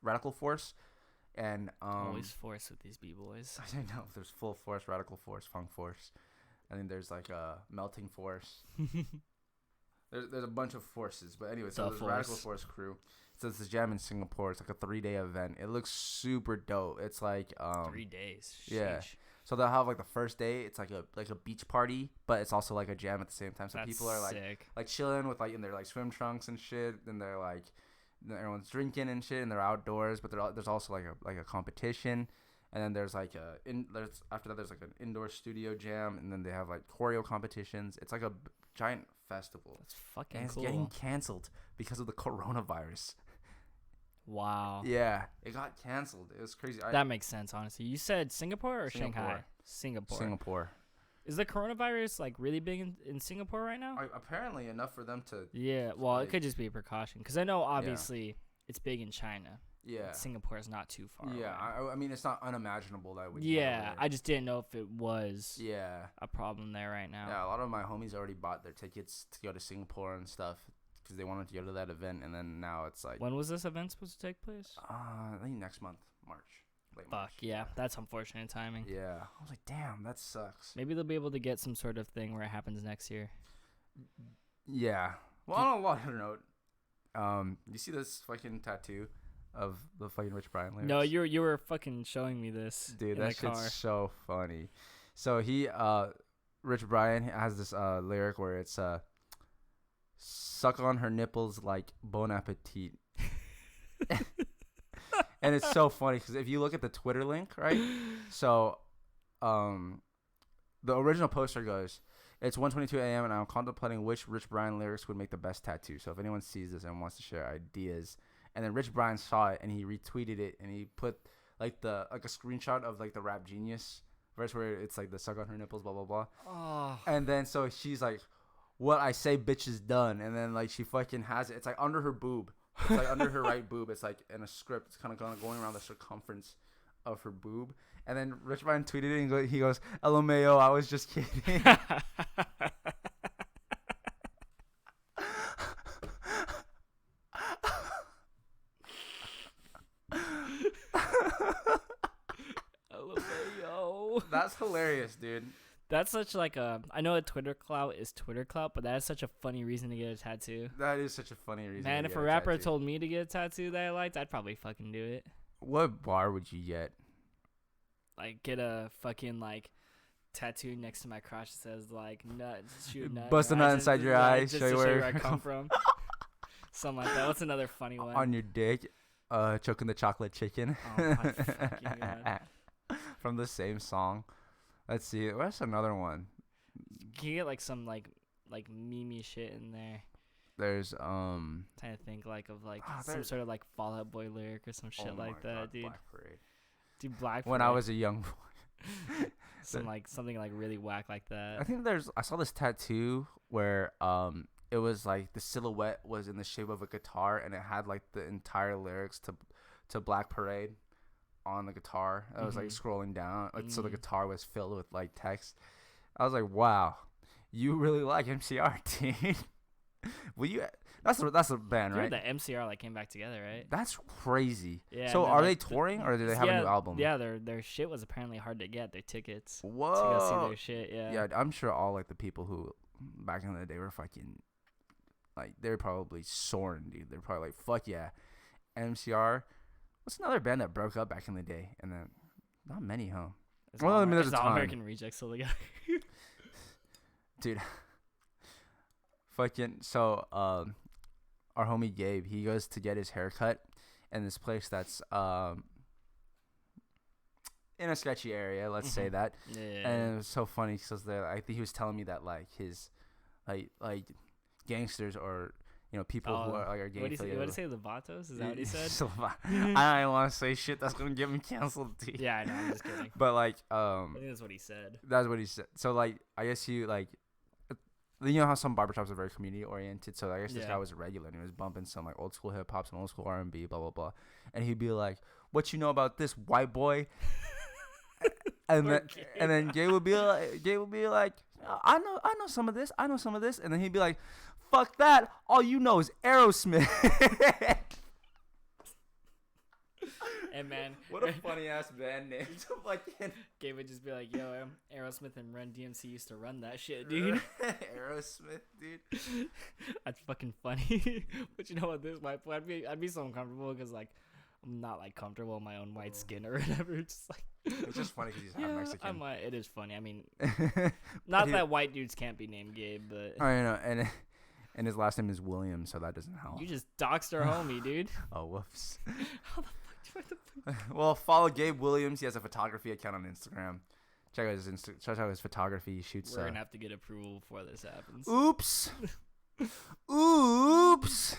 Radical Force. And always force with these b-boys. I know. There's full force, radical force, funk force. And then there's like a melting force. There's a bunch of forces. But anyway, so there's Radical Force crew. So it's this jam in Singapore. It's like a 3-day event. It looks super dope. It's like 3 days. Sheesh. Yeah. So they'll have like the first day, it's like a beach party, but it's also like a jam at the same time. So That's people are like chilling with like in their like swim trunks and shit, and they're like everyone's drinking and shit, and they're outdoors. But there's also like a competition, and then there's like after that there's like an indoor studio jam, and then they have like choreo competitions. It's like a giant festival. That's fucking and cool. It's getting canceled because of the coronavirus. Wow. Yeah, it got canceled. It was crazy. That makes sense, honestly. You said Singapore or Shanghai? Singapore. Is the coronavirus like really big in Singapore right now? Apparently enough for them to. Yeah, well, it could just be a precaution because I know obviously it's big in China. Yeah. Singapore is not too far. Yeah, away. I mean, it's not unimaginable that we. Yeah, I just didn't know if it was. Yeah. A problem there right now. Yeah, a lot of my homies already bought their tickets to go to Singapore and stuff because they wanted to go to that event, and then now it's like. When was this event supposed to take place? I think next month, March. Fuck, March. yeah, that's unfortunate timing. Yeah, I was like, damn, that sucks. Maybe they'll be able to get some sort of thing where it happens next year. Yeah. Well, on a lighter note, you see this fucking tattoo of the fucking Rich Brian lyrics? No, you were fucking showing me this. Dude, in that the car. shit's so funny. So Rich Brian has this lyric where it's suck on her nipples like bon appetit. And it's so funny because if you look at the Twitter link, right? So, the original poster goes, "It's 1:22 a.m. and I'm contemplating which Rich Brian lyrics would make the best tattoo. So if anyone sees this and wants to share ideas," and then Rich Brian saw it and he retweeted it and he put like a screenshot of like the Rap Genius verse where it's like the suck on her nipples, blah blah blah. Oh. And then so she's like, "What I say, bitch, is done." And then like she fucking has it. It's like under her boob. It's like under her right boob. It's like in a script. It's kind of going around the circumference of her boob. And then Rich Brian tweeted it and he goes, "LMAO, I was just kidding." LMAO. That's hilarious, dude. That's such like a. I know a Twitter clout is Twitter clout, but that is such a funny reason to get a tattoo. That is such a funny reason. Man, to if get a rapper tattoo. told me to get a tattoo that I liked, I'd probably fucking do it. What bar would you get? Like, get a fucking like tattoo next to my crotch that says like nut, shoot nut. Bust a nut inside your eye, just show you to where I come from. Something like that. What's another funny one? On your dick, choking the chocolate chicken. Oh my fucking god. From the same song. Let's see. What's another one? Can you get like some like meme shit in there? There's Trying to think like of like some sort of like Fall Out Boy lyric or some shit like that, God, dude. Black Parade. Dude, Black When Parade. I was a young boy. Something like really whack like that. I think I saw this tattoo where it was like the silhouette was in the shape of a guitar and it had like the entire lyrics to Black Parade on the guitar. I was like scrolling down, like so the guitar was filled with like text. I was like, wow, you really like MCR, dude. Will you? That's the band, right? The MCR like came back together, right? That's crazy. Yeah. So and then, are like, they touring or do they have a new album? Yeah, their shit was apparently hard to get. Their tickets. Whoa. To go see their shit. Yeah. Yeah, I'm sure all like the people who back in the day were fucking like they're probably soaring, dude. They're probably like, fuck yeah, MCR. What's another band that broke up back in the day? And then not many, huh? Well, I mean, there's a ton. American Rejects still together. Dude. Fucking so our homie Gabe, he goes to get his haircut in this place that's in a sketchy area, let's say that. Yeah. And it was so funny because I think he was telling me that like his like gangsters or people who are like are gang affiliated. What did he say? Levatos? Is that what he said? I don't want to say shit that's gonna get me canceled, dude. Yeah, I know. I'm just kidding. But like I think that's what he said. That's what he said. So like I guess you like. You know how some barbershops are very community oriented, so I guess this guy was a regular and he was bumping some like old school hip hop, some old school R&B, blah blah blah, and he'd be like, "What you know about this white boy?" and then Gabe would be like, I know some of this, and then he'd be like, "Fuck that! All you know is Aerosmith." And man, what a funny ass band name to fucking. Gabe would just be like, "Yo, Aerosmith and Run DMC used to run that shit, dude." Aerosmith, dude. That's fucking funny. But you know what? This white boy, I'd be so uncomfortable because like I'm not like comfortable in my own white skin or whatever. It's just like it's just funny because he's half Mexican. It is funny. I mean, not that white dudes can't be named Gabe, but I know, and his last name is William, so that doesn't help. You just doxed our homie, dude. Oh, whoops. How the fuck? Well, follow Gabe Williams. He has a photography account on Instagram. Check out his photography. He shoots. We're gonna have to get approval before this happens. Oops. Oops.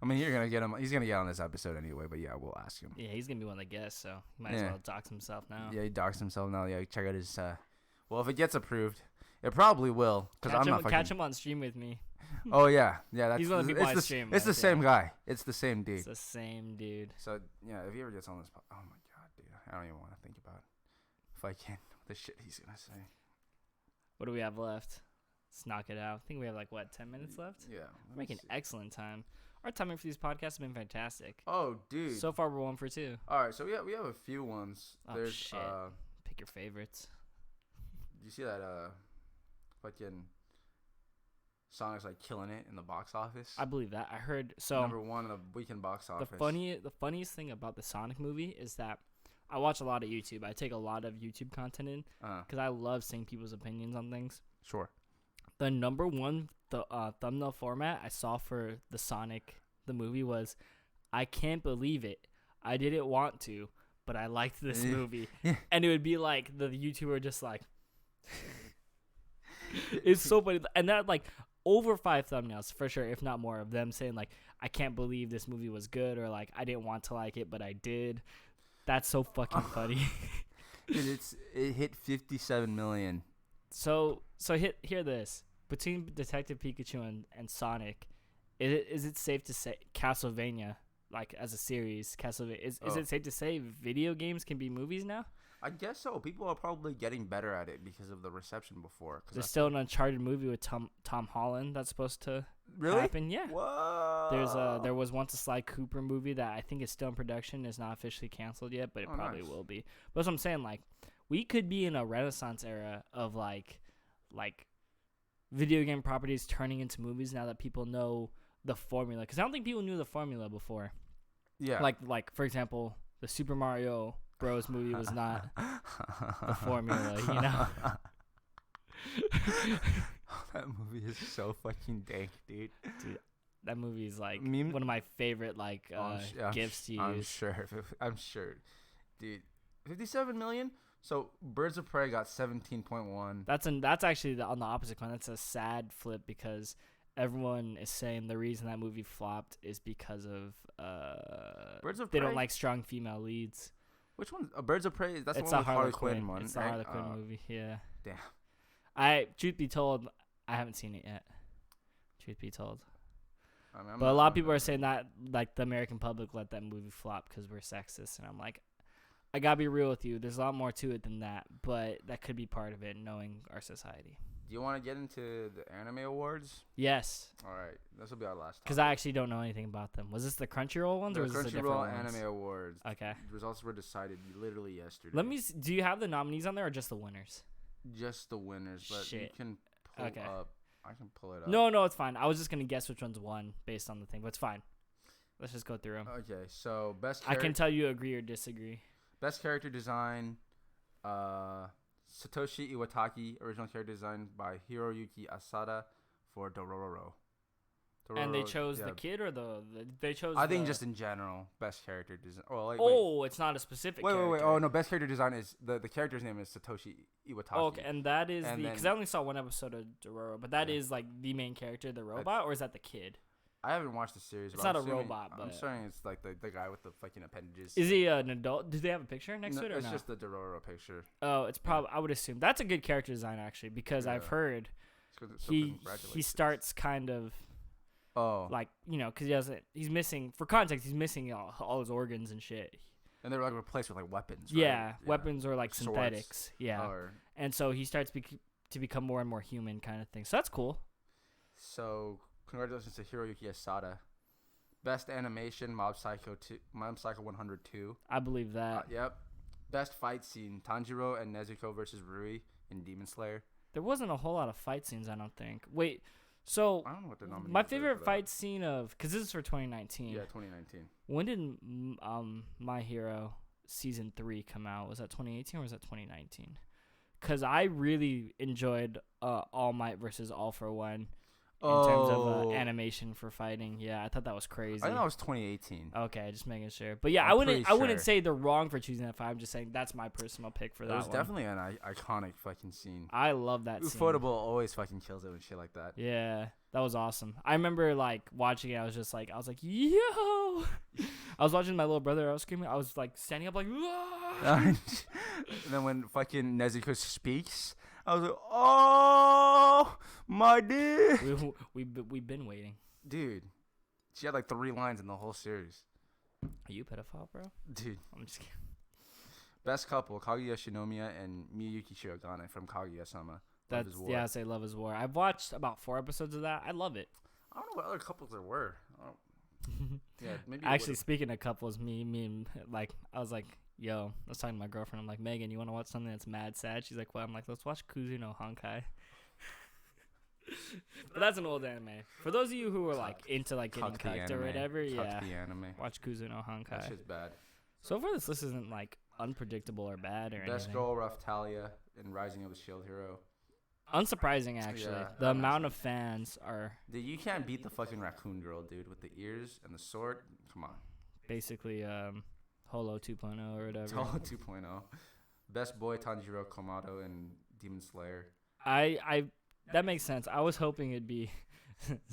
I mean, you're gonna get him. He's gonna get on this episode anyway. But yeah, we'll ask him. Yeah, he's gonna be one of the guests, so he might as well dox himself now. Yeah, he doxed himself now. Yeah, check out his. Well, if it gets approved, It probably will, because I'm not fucking. Catch him on stream with me. Oh yeah, that's. He's one of the people I stream with. It's the same guy. It's the same dude. It's the same dude. So yeah, if he ever gets on this, oh my god, dude, I don't even want to think about if I can the shit he's gonna say. What do we have left? Let's knock it out. I think we have 10 minutes left. Yeah, we're making excellent time. Our timing for these podcasts has been fantastic. Oh, dude. So far, we're 1 for 2. All right, so we have a few ones. Oh, shit. Pick your favorites. You see that fucking Sonic's killing it in the box office? I believe that. I heard number 1 in the weekend box office. The funniest thing about the Sonic movie is that I watch a lot of YouTube. I take a lot of YouTube content in because I love seeing people's opinions on things. Sure. The number 1 thumbnail format I saw for the Sonic the movie was, I can't believe it. I didn't want to, but I liked this movie. Yeah. And it would be the YouTuber just it's so funny. And that over 5 thumbnails for sure, if not more, of them saying I can't believe this movie was good, or I didn't want to like it, but I did. That's so fucking funny. Dude, it hit 57 million. So hear this. Between Detective Pikachu and Sonic, is it safe to say Castlevania, as a series, Castlevania, is it safe to say video games can be movies now? I guess so. People are probably getting better at it because of the reception before. There's still an Uncharted movie with Tom Holland that's supposed to happen. Yeah. Whoa. There was once a Sly Cooper movie that I think is still in production. It's not officially canceled yet, but it probably will be. But that's what I'm saying. We could be in a renaissance era of video game properties turning into movies now that people know the formula. Because I don't think people knew the formula before. Yeah. Like for example, the Super Mario Bros movie was not the formula, That movie is so fucking dank, dude. Dude, that movie is one of my favorite gifts to use. I'm sure. Dude, 57 million? So Birds of Prey got 17.1. That's actually on the opposite coin. That's a sad flip because everyone is saying the reason that movie flopped is because of Birds of Prey? They don't like strong female leads. Which one? Birds of Prey? That's it's the one with Harley Quinn one. It's the Harley Quinn movie. Yeah. Damn. Truth be told, I haven't seen it yet. Truth be told. I mean, but a lot of people are saying that the American public let that movie flop because we're sexist, and I'm I gotta be real with you. There's a lot more to it than that, but that could be part of it, knowing our society. Do you want to get into the anime awards? Yes. All right, this will be our last. Because I actually don't know anything about them. Was this the Crunchyroll ones, or was this the different ones? Crunchyroll Anime Awards. Okay. The results were decided literally yesterday. Do you have the nominees on there or just the winners? Just the winners, but you can pull up. I can pull it up. No, it's fine. I was just gonna guess which one's won based on the thing, but it's fine. Let's just go through them. Okay, so best. I can tell you agree or disagree. Best character design, Satoshi Iwataki, original character design by Hiroyuki Asada for Dororo. And they chose the kid or they chose. I think just in general, best character design. It's not a specific. Wait. Oh no, best character design is the character's name is Satoshi Iwataki. Oh, okay, and that is because I only saw one episode of Dororo, but that is the main character, the robot, or is that the kid? I haven't watched the series. It's not a robot, but I'm assuming it's the guy with the fucking appendages. Is he an adult? Do they have a picture next to it or it's no? just the Dororo picture. Oh, it's probably. I would assume that's a good character design actually because I've heard he starts kind of. Oh. Because he's missing, for context, he's missing all his organs and shit. And they're replaced with weapons, right? Yeah, weapons or Swords. synthetics. Yeah. And so he starts to become more and more human kind of thing. So that's cool. So, congratulations to Hiroyuki Asada. Best animation, Mob Psycho 102. I believe that. Yep. Best fight scene, Tanjiro and Nezuko versus Rui in Demon Slayer. There wasn't a whole lot of fight scenes, I don't think. Wait. So, I don't know what the nominee my favorite fight scene because this is for 2019. Yeah, 2019. When did My Hero Season 3 come out? Was that 2018 or was that 2019? Because I really enjoyed All Might versus All for One in terms of animation for fighting. Yeah, I thought that was crazy. I think that was 2018. Okay, just making sure. But yeah, I wouldn't say they're wrong for choosing that fight. I'm just saying that's my personal pick for that one. It was definitely an iconic fucking scene. I love that scene. Ufotable always fucking kills it and shit like that. Yeah, that was awesome. I remember watching it. I was yo! I was watching my little brother. I was screaming. I was standing up Whoa! And then when fucking Nezuko speaks, I was like, oh, my dick. We've been waiting. Dude, she had like 3 lines in the whole series. Are you a pedophile, bro? Dude. I'm just kidding. Best couple, Kaguya Shinomiya and Miyuki Shirogane from Kaguya-sama. That's I say Love is War. I've watched about 4 episodes of that. I love it. I don't know what other couples there were. Yeah, maybe. Actually, speaking of couples, me and like I was like, yo, I was talking to my girlfriend. I'm like, Megan, you want to watch something that's mad sad? She's like, what? I'm like, let's watch Kuzuno Honkai. But that's an old anime. For those of you who are like into like getting cucked or whatever, yeah, the anime. Watch Kuzuno Honkai. That shit's bad. So far, this list isn't like unpredictable or bad or anything. Best girl, Raphtalia in Rising of the Shield Hero. Unsurprising, actually. Yeah, the amount of fans are. Dude, you can't beat the fucking raccoon girl, dude, with the ears and the sword. Come on. Basically, Holo 2.0 or whatever. Holo 2.0. Best boy, Tanjiro Komato in Demon Slayer. That makes sense. I was hoping it'd be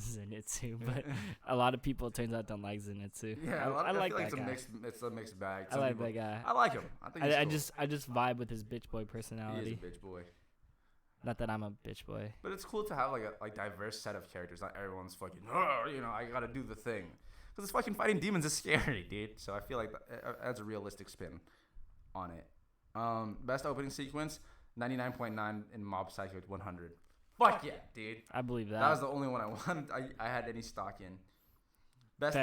Zenitsu, but a lot of people, it turns out, don't like Zenitsu. Yeah, I like that guy. It's a mixed bag. I like that guy. I like him. I think he's cool. I just vibe with his bitch boy personality. He is a bitch boy. Not that I'm a bitch boy. But it's cool to have like a diverse set of characters. Not everyone's fucking, I gotta do the thing. Because it's fucking fighting demons is scary, dude. So I feel like that adds a realistic spin on it. Best opening sequence, 99.9 in Mob Psycho 100. Fuck yeah, dude. I believe that. That was the only one I wanted. I had any stock in. Best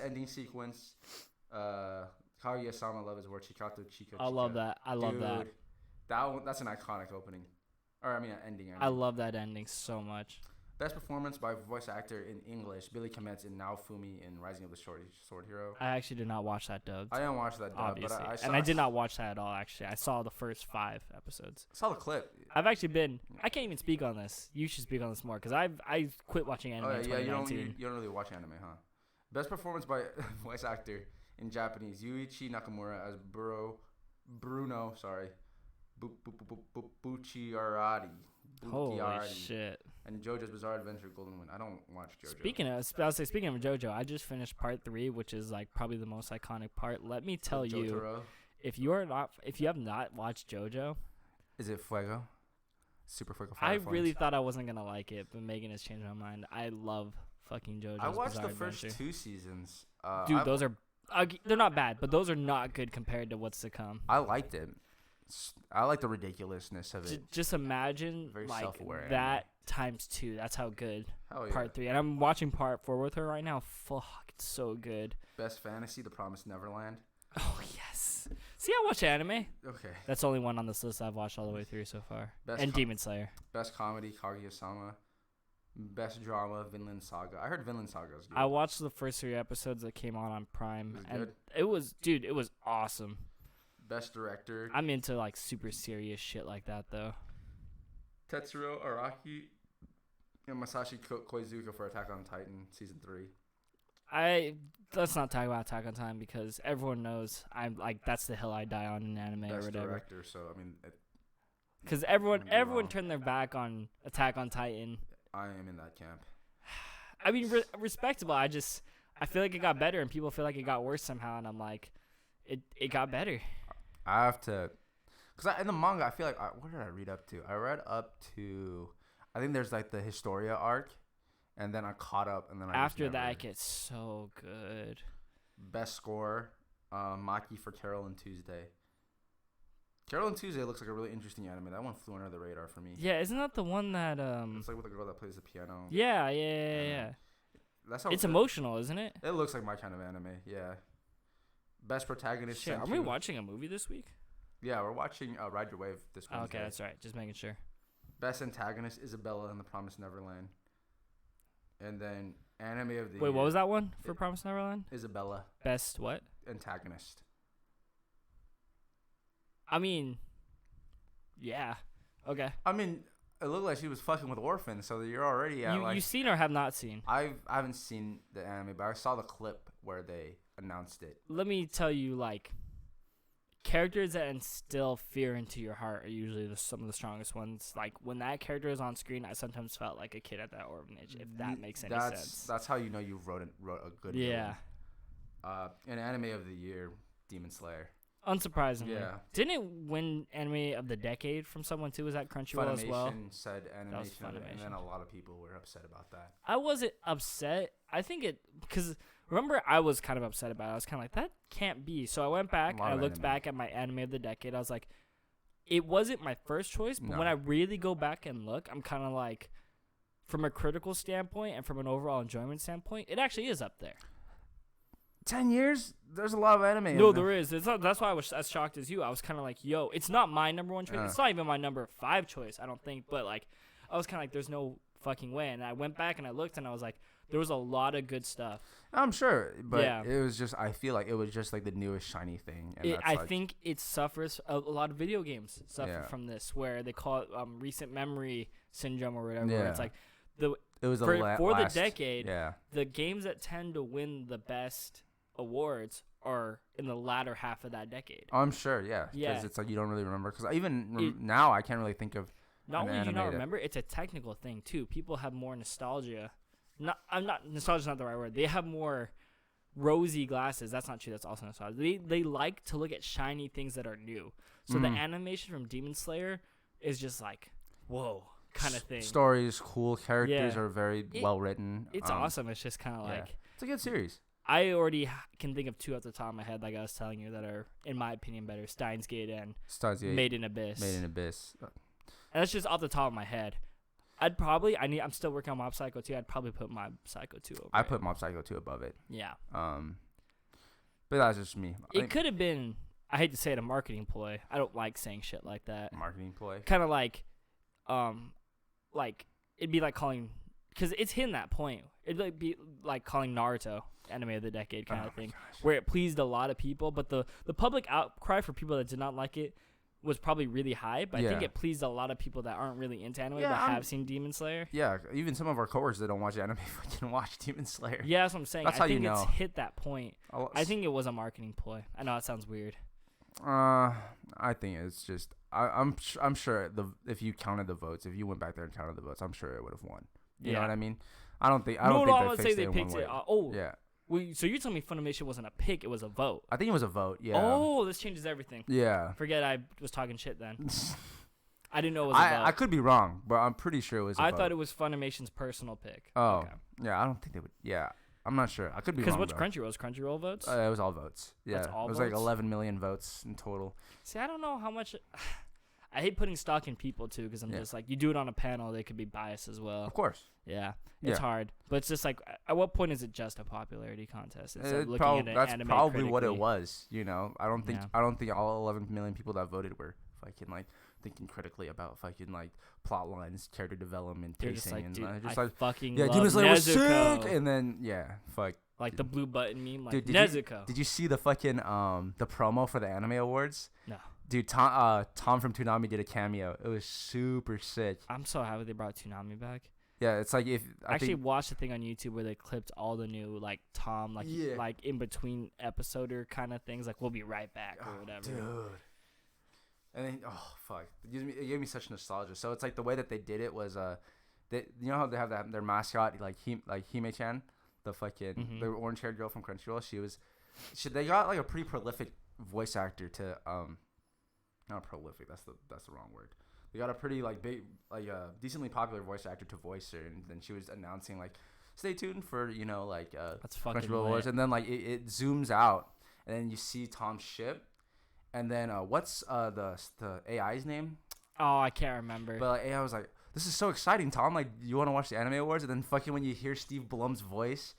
ending sequence, Kaguya-sama Love is War, Chikato Chika. I love that. I love that. That's an iconic opening. Or, ending. I love that ending so much. Best performance by voice actor in English, Billy Kometz in Naofumi in Rising of the Sword Hero. I actually did not watch that dubbed. I didn't watch that dubbed, obviously. but I did not watch that at all, actually. I saw the first 5 episodes. I saw the clip. I've actually been... I can't even speak on this. You should speak on this more, because I quit watching anime in 2019. You don't really watch anime, huh? Best performance by voice actor in Japanese, Yuichi Nakamura as Bruno, Bucciarati. Holy shit. And JoJo's Bizarre Adventure Golden Wind. I don't watch JoJo. Speaking of JoJo, I just finished part 3, which is like probably the most iconic part. Let me tell you, if you have not watched JoJo, is it Fuego? Super Fuego. I really thought I wasn't gonna like it, but Megan has changed my mind. I love fucking JoJo's I watched Bizarre the first Adventure. 2 seasons. Dude, those are they're not bad, but those are not good compared to what's to come. I liked it. I like the ridiculousness of it. Just imagine Very like self-aware that anime. times 2. That's how good. Hell yeah. Part 3, and I'm watching part 4 with her right now. Fuck, it's so good. Best fantasy, The Promised Neverland. Oh yes. See, I watch anime. Okay. That's the only one on this list I've watched all the way through so far. Demon Slayer. Best comedy, Kaguya-sama. Best drama, Vinland Saga. I heard Vinland Saga is good. I watched the first 3 episodes that came on Prime, and good? it was awesome. Best director. I'm into like super serious shit like that though. Tetsuro Araki and Masashi Koizuka for Attack on Titan season 3. Let's not talk about Attack on Titan because everyone knows I'm like that's the hill I die on in anime Best or whatever. director, so because everyone turned their back on Attack on Titan. I am in that camp. I mean, respectable. I feel like it got better, and people feel like it got worse somehow, and I'm like, it got better. I have to, because in the manga, I feel like, what did I read up to? I read up to, I think there's like the Historia arc, and then I caught up, and then after that, it gets so good. Best score, Maki for Carol and Tuesday. Carol and Tuesday looks like a really interesting anime. That one flew under the radar for me. Yeah, isn't that the one that It's like with the girl that plays the piano. Yeah. That's how it's emotional, isn't it? It looks like my kind of anime. Yeah. Best protagonist. Shit, are we watching a movie this week? Yeah, we're watching Ride Your Wave this Wednesday. Okay, that's right. Just making sure. Best antagonist, Isabella in The Promised Neverland. And then anime of the Wait, what was that one for Promised Neverland? Isabella. Best what? Antagonist. I mean, yeah. Okay. I mean, it looked like she was fucking with orphans, so you're already at you've seen or have not seen? I haven't seen the anime, but I saw the clip where they announced it. Let me tell you, like, characters that instill fear into your heart are usually some of the strongest ones. Like, when that character is on screen, I sometimes felt like a kid at that orphanage, if that makes any sense. That's how you know you wrote a good yeah. villain. An anime of the year, Demon Slayer. Unsurprisingly. Yeah. Didn't it win Anime of the Decade from someone too? Was that Crunchyroll as well? Funimation said animation, of it, and then a lot of people were upset about that. I wasn't upset. I think it because remember I was kind of upset about it. I was kind of like that can't be. So I went back and I looked back at my Anime of the Decade. I was like, it wasn't my first choice, but when I really go back and look, I'm kind of like, from a critical standpoint and from an overall enjoyment standpoint, it actually is up there. 10 years? There's a lot of anime. No, there is. It's not, that's why I was as shocked as you. I was kind of like, yo, it's not my number one choice. It's not even my number 5 choice, I don't think. But, like, I was kind of like, there's no fucking way. And I went back and I looked and I was like, there was a lot of good stuff. I'm sure. But it was just, I feel like it was just like the newest shiny thing. And I think it suffers, a lot of video games suffer from this, where they call it recent memory syndrome or whatever. Where it's like, it was for the decade, the games that tend to win the best awards are in the latter half of that decade. I'm sure, because it's like you don't really remember. Because even now, I can't really think of. Not only do you not remember, it's a technical thing too. People have more nostalgia. Nostalgia's not the right word. They have more rosy glasses. That's not true. That's also nostalgia. They like to look at shiny things that are new. So the animation from Demon Slayer is just like, whoa, kind of thing. Stories, cool characters are very well written. It's awesome. It's just kind of like it's a good series. I already can think of 2 off the top of my head, like I was telling you, that are, in my opinion, better. Steins Gate and Made in Abyss. And that's just off the top of my head. I'm still working on Mob Psycho 2. I'd probably put Mob Psycho 2 over I put Mob Psycho 2 above it. Yeah. But that's just me. It could have been, I hate to say it, a marketing ploy. I don't like saying shit like that. Marketing ploy? Kind of like, it'd be like calling, because it's hitting that point. It'd be like calling Naruto Anime of the Decade kind of thing, where it pleased a lot of people, but the public outcry for people that did not like it was probably really high, but I think it pleased a lot of people that aren't really into anime but have seen Demon Slayer. Yeah, even some of our coworkers that don't watch anime fucking watch Demon Slayer. Yeah, that's what I'm saying. I think it's hit that point. I think it was a marketing ploy. I know it sounds weird. I think it's just I'm sure if you counted the votes, if you went back there and counted the votes, I'm sure it would have won. You know what I mean? I don't think they picked it. Yeah. So you're telling me Funimation wasn't a pick, it was a vote? I think it was a vote, yeah. Oh, this changes everything. Yeah. Forget I was talking shit then. I didn't know it was a vote. I could be wrong, but I'm pretty sure it was a vote. I thought it was Funimation's personal pick. Oh, okay. Yeah, I don't think they would. Yeah, I'm not sure. I could be wrong. Because what's Crunchyroll? Is Crunchyroll votes? It was all votes. Yeah, it was like 11 million votes in total. See, I don't know how much... I hate putting stock in people, too, because I'm just like, you do it on a panel, they could be biased as well. Of course. Yeah, it's hard. But it's just like, at what point is it just a popularity contest? It's like looking at an that's anime probably critically. what it was, you know? I don't think all 11 million people that voted were fucking, like, thinking critically about fucking, like, plot lines, character development, pacing. Just like, and dude, just I like, fucking love Demon Slayer was sick! And then, fuck. Like the blue button meme, like, dude, Nezuko. Did you see the fucking, the promo for the Anime Awards? No. Dude, Tom from Toonami did a cameo. It was super sick. I'm so happy they brought Toonami back. Yeah, it's like if I actually watched a thing on YouTube where they clipped all the new like Tom like in between episoder kind of things, like we'll be right back or whatever. Dude. And then fuck, it gave me such nostalgia. So it's like the way that they did it was you know how they have their mascot like Hime-chan, the fucking the orange haired girl from Crunchyroll. They got like a pretty prolific voice actor to not prolific. That's the wrong word. They got a pretty like big decently popular voice actor to voice her, and then she was announcing like, stay tuned for that's fucking Crunchyroll Awards, and then like it zooms out, and then you see Tom's ship, and then what's the AI's name? Oh, I can't remember. But AI was like, this is so exciting, Tom. Like, you want to watch the Anime Awards? And then fucking when you hear Steve Blum's voice.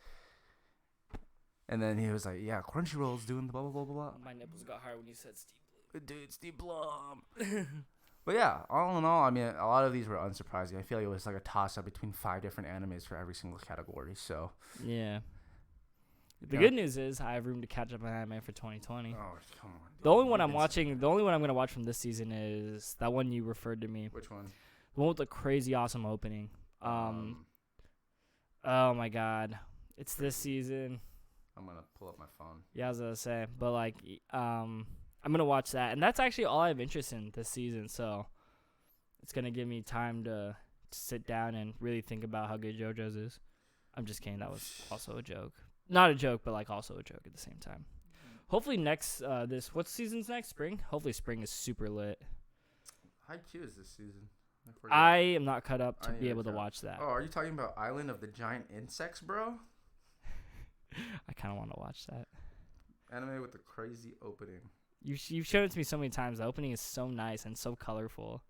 And then he was like, yeah, Crunchyroll's doing the blah, blah, blah, blah, blah. My nipples got hard when you said Steve Blum. Dude, Steve Blum. But yeah, all in all, I mean, a lot of these were unsurprising. I feel like it was like a toss-up between 5 different animes for every single category, so. Yeah. The good news is I have room to catch up on anime for 2020. Oh, come on. Dude. The only one I'm going to watch from this season is that one you referred to me. Which one? The one with the crazy awesome opening. Oh my god. It's this season. I'm going to pull up my phone. Yeah, I was going to say. But, like, I'm going to watch that. And that's actually all I have interest in this season. So, it's going to give me time to sit down and really think about how good JoJo's is. I'm just kidding. That was also a joke. Not a joke, but, like, also a joke at the same time. Hopefully next what season's next? Spring? Hopefully spring is super lit. Haikyuu is this season. forget. I am not cut up to be able to watch that. Oh, are you talking about Island of the Giant Insects, bro? I kind of want to watch that. Anime with the crazy opening. You've shown it to me so many times. The opening is so nice and so colorful.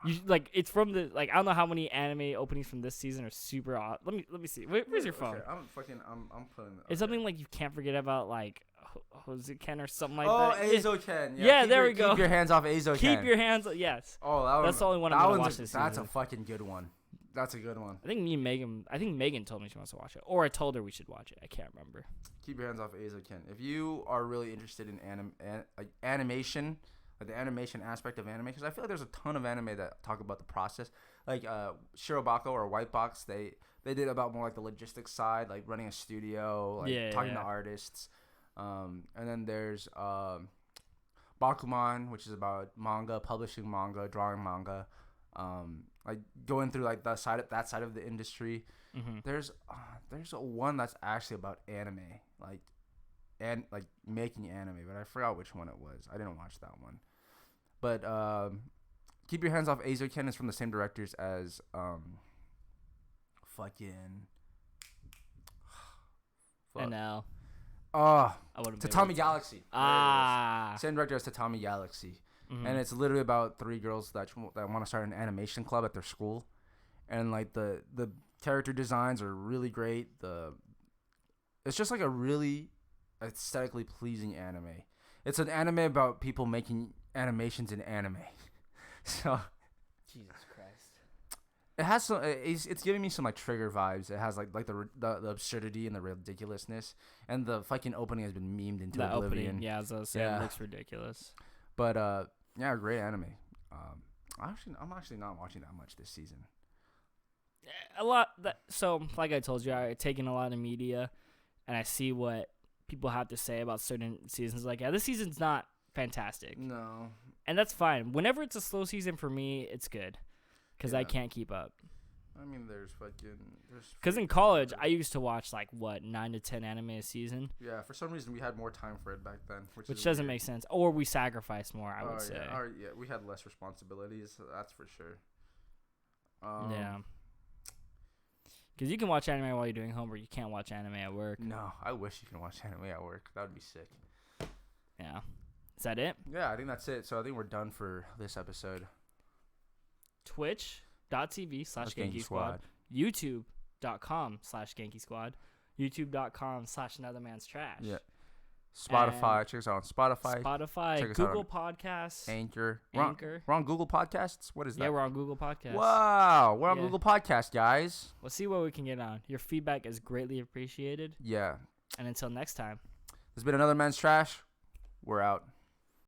It's from the I don't know how many anime openings from this season are super odd. Let me see. Where's your phone? Okay, I'm putting. It's something you can't forget about Hozuken or something like that. Oh, Eizoken. Yeah, there we go. Keep your hands off Eizoken. Keep your hands. Yes. Oh, that's the only one I'm gonna watch this season. That's a fucking good one. That's a good one. I think Megan told me she wants to watch it, or I told her we should watch it. I can't remember. Keep your hands off Eizoken. If you are really interested in animation, the animation aspect of anime, because I feel like there's a ton of anime that talk about the process, Shirobako or White Box. They did about more the logistics side, running a studio, talking to artists. And then there's Bakuman, which is about manga, publishing manga, drawing manga, going through that side of the industry. Mm-hmm. There's one that's actually about anime, making anime, but I forgot which one it was. I didn't watch that one. But Keep Your Hands Off Eizoken is from the same directors as NL. Tatami Galaxy. Same director as Tatami Galaxy. Mm-hmm. And it's literally about 3 girls that want to start an animation club at their school. And the character designs are really great. It's just a really aesthetically pleasing anime. It's an anime about people making animations in anime. So Jesus Christ. It has some. It's giving me some trigger vibes. It has the absurdity and the ridiculousness, and the fucking opening has been memed into oblivion. Opening, yeah, as I was saying, it looks ridiculous. But great anime. I'm actually not watching that much this season. A lot. So, like I told you, I've taken a lot of media, and I see what people have to say about certain seasons. This season's not fantastic. No. And that's fine. Whenever it's a slow season for me, it's good. Because I can't keep up. I mean, Because in college, I used to watch 9 to 10 anime a season. Yeah, for some reason we had more time for it back then, which doesn't make sense. Or we sacrificed more, I would say. Yeah, we had less responsibilities. So that's for sure. Yeah. Because you can watch anime while you're doing homework. You can't watch anime at work. No, I wish you can watch anime at work. That would be sick. Yeah. Is that it? Yeah, I think that's it. So I think we're done for this episode. Twitch.tv/Genki Squad. YouTube.com/Genki Squad. YouTube.com/AnotherMan'sTrash. Yeah. Spotify. Check us out on Spotify. Spotify. Google Podcasts. Anchor. We're on Google Podcasts? What is that? Yeah, we're on Google Podcasts. Wow. We're on Google Podcasts, guys. We'll see what we can get on. Your feedback is greatly appreciated. Yeah. And until next time. This has been Another Man's Trash. We're out.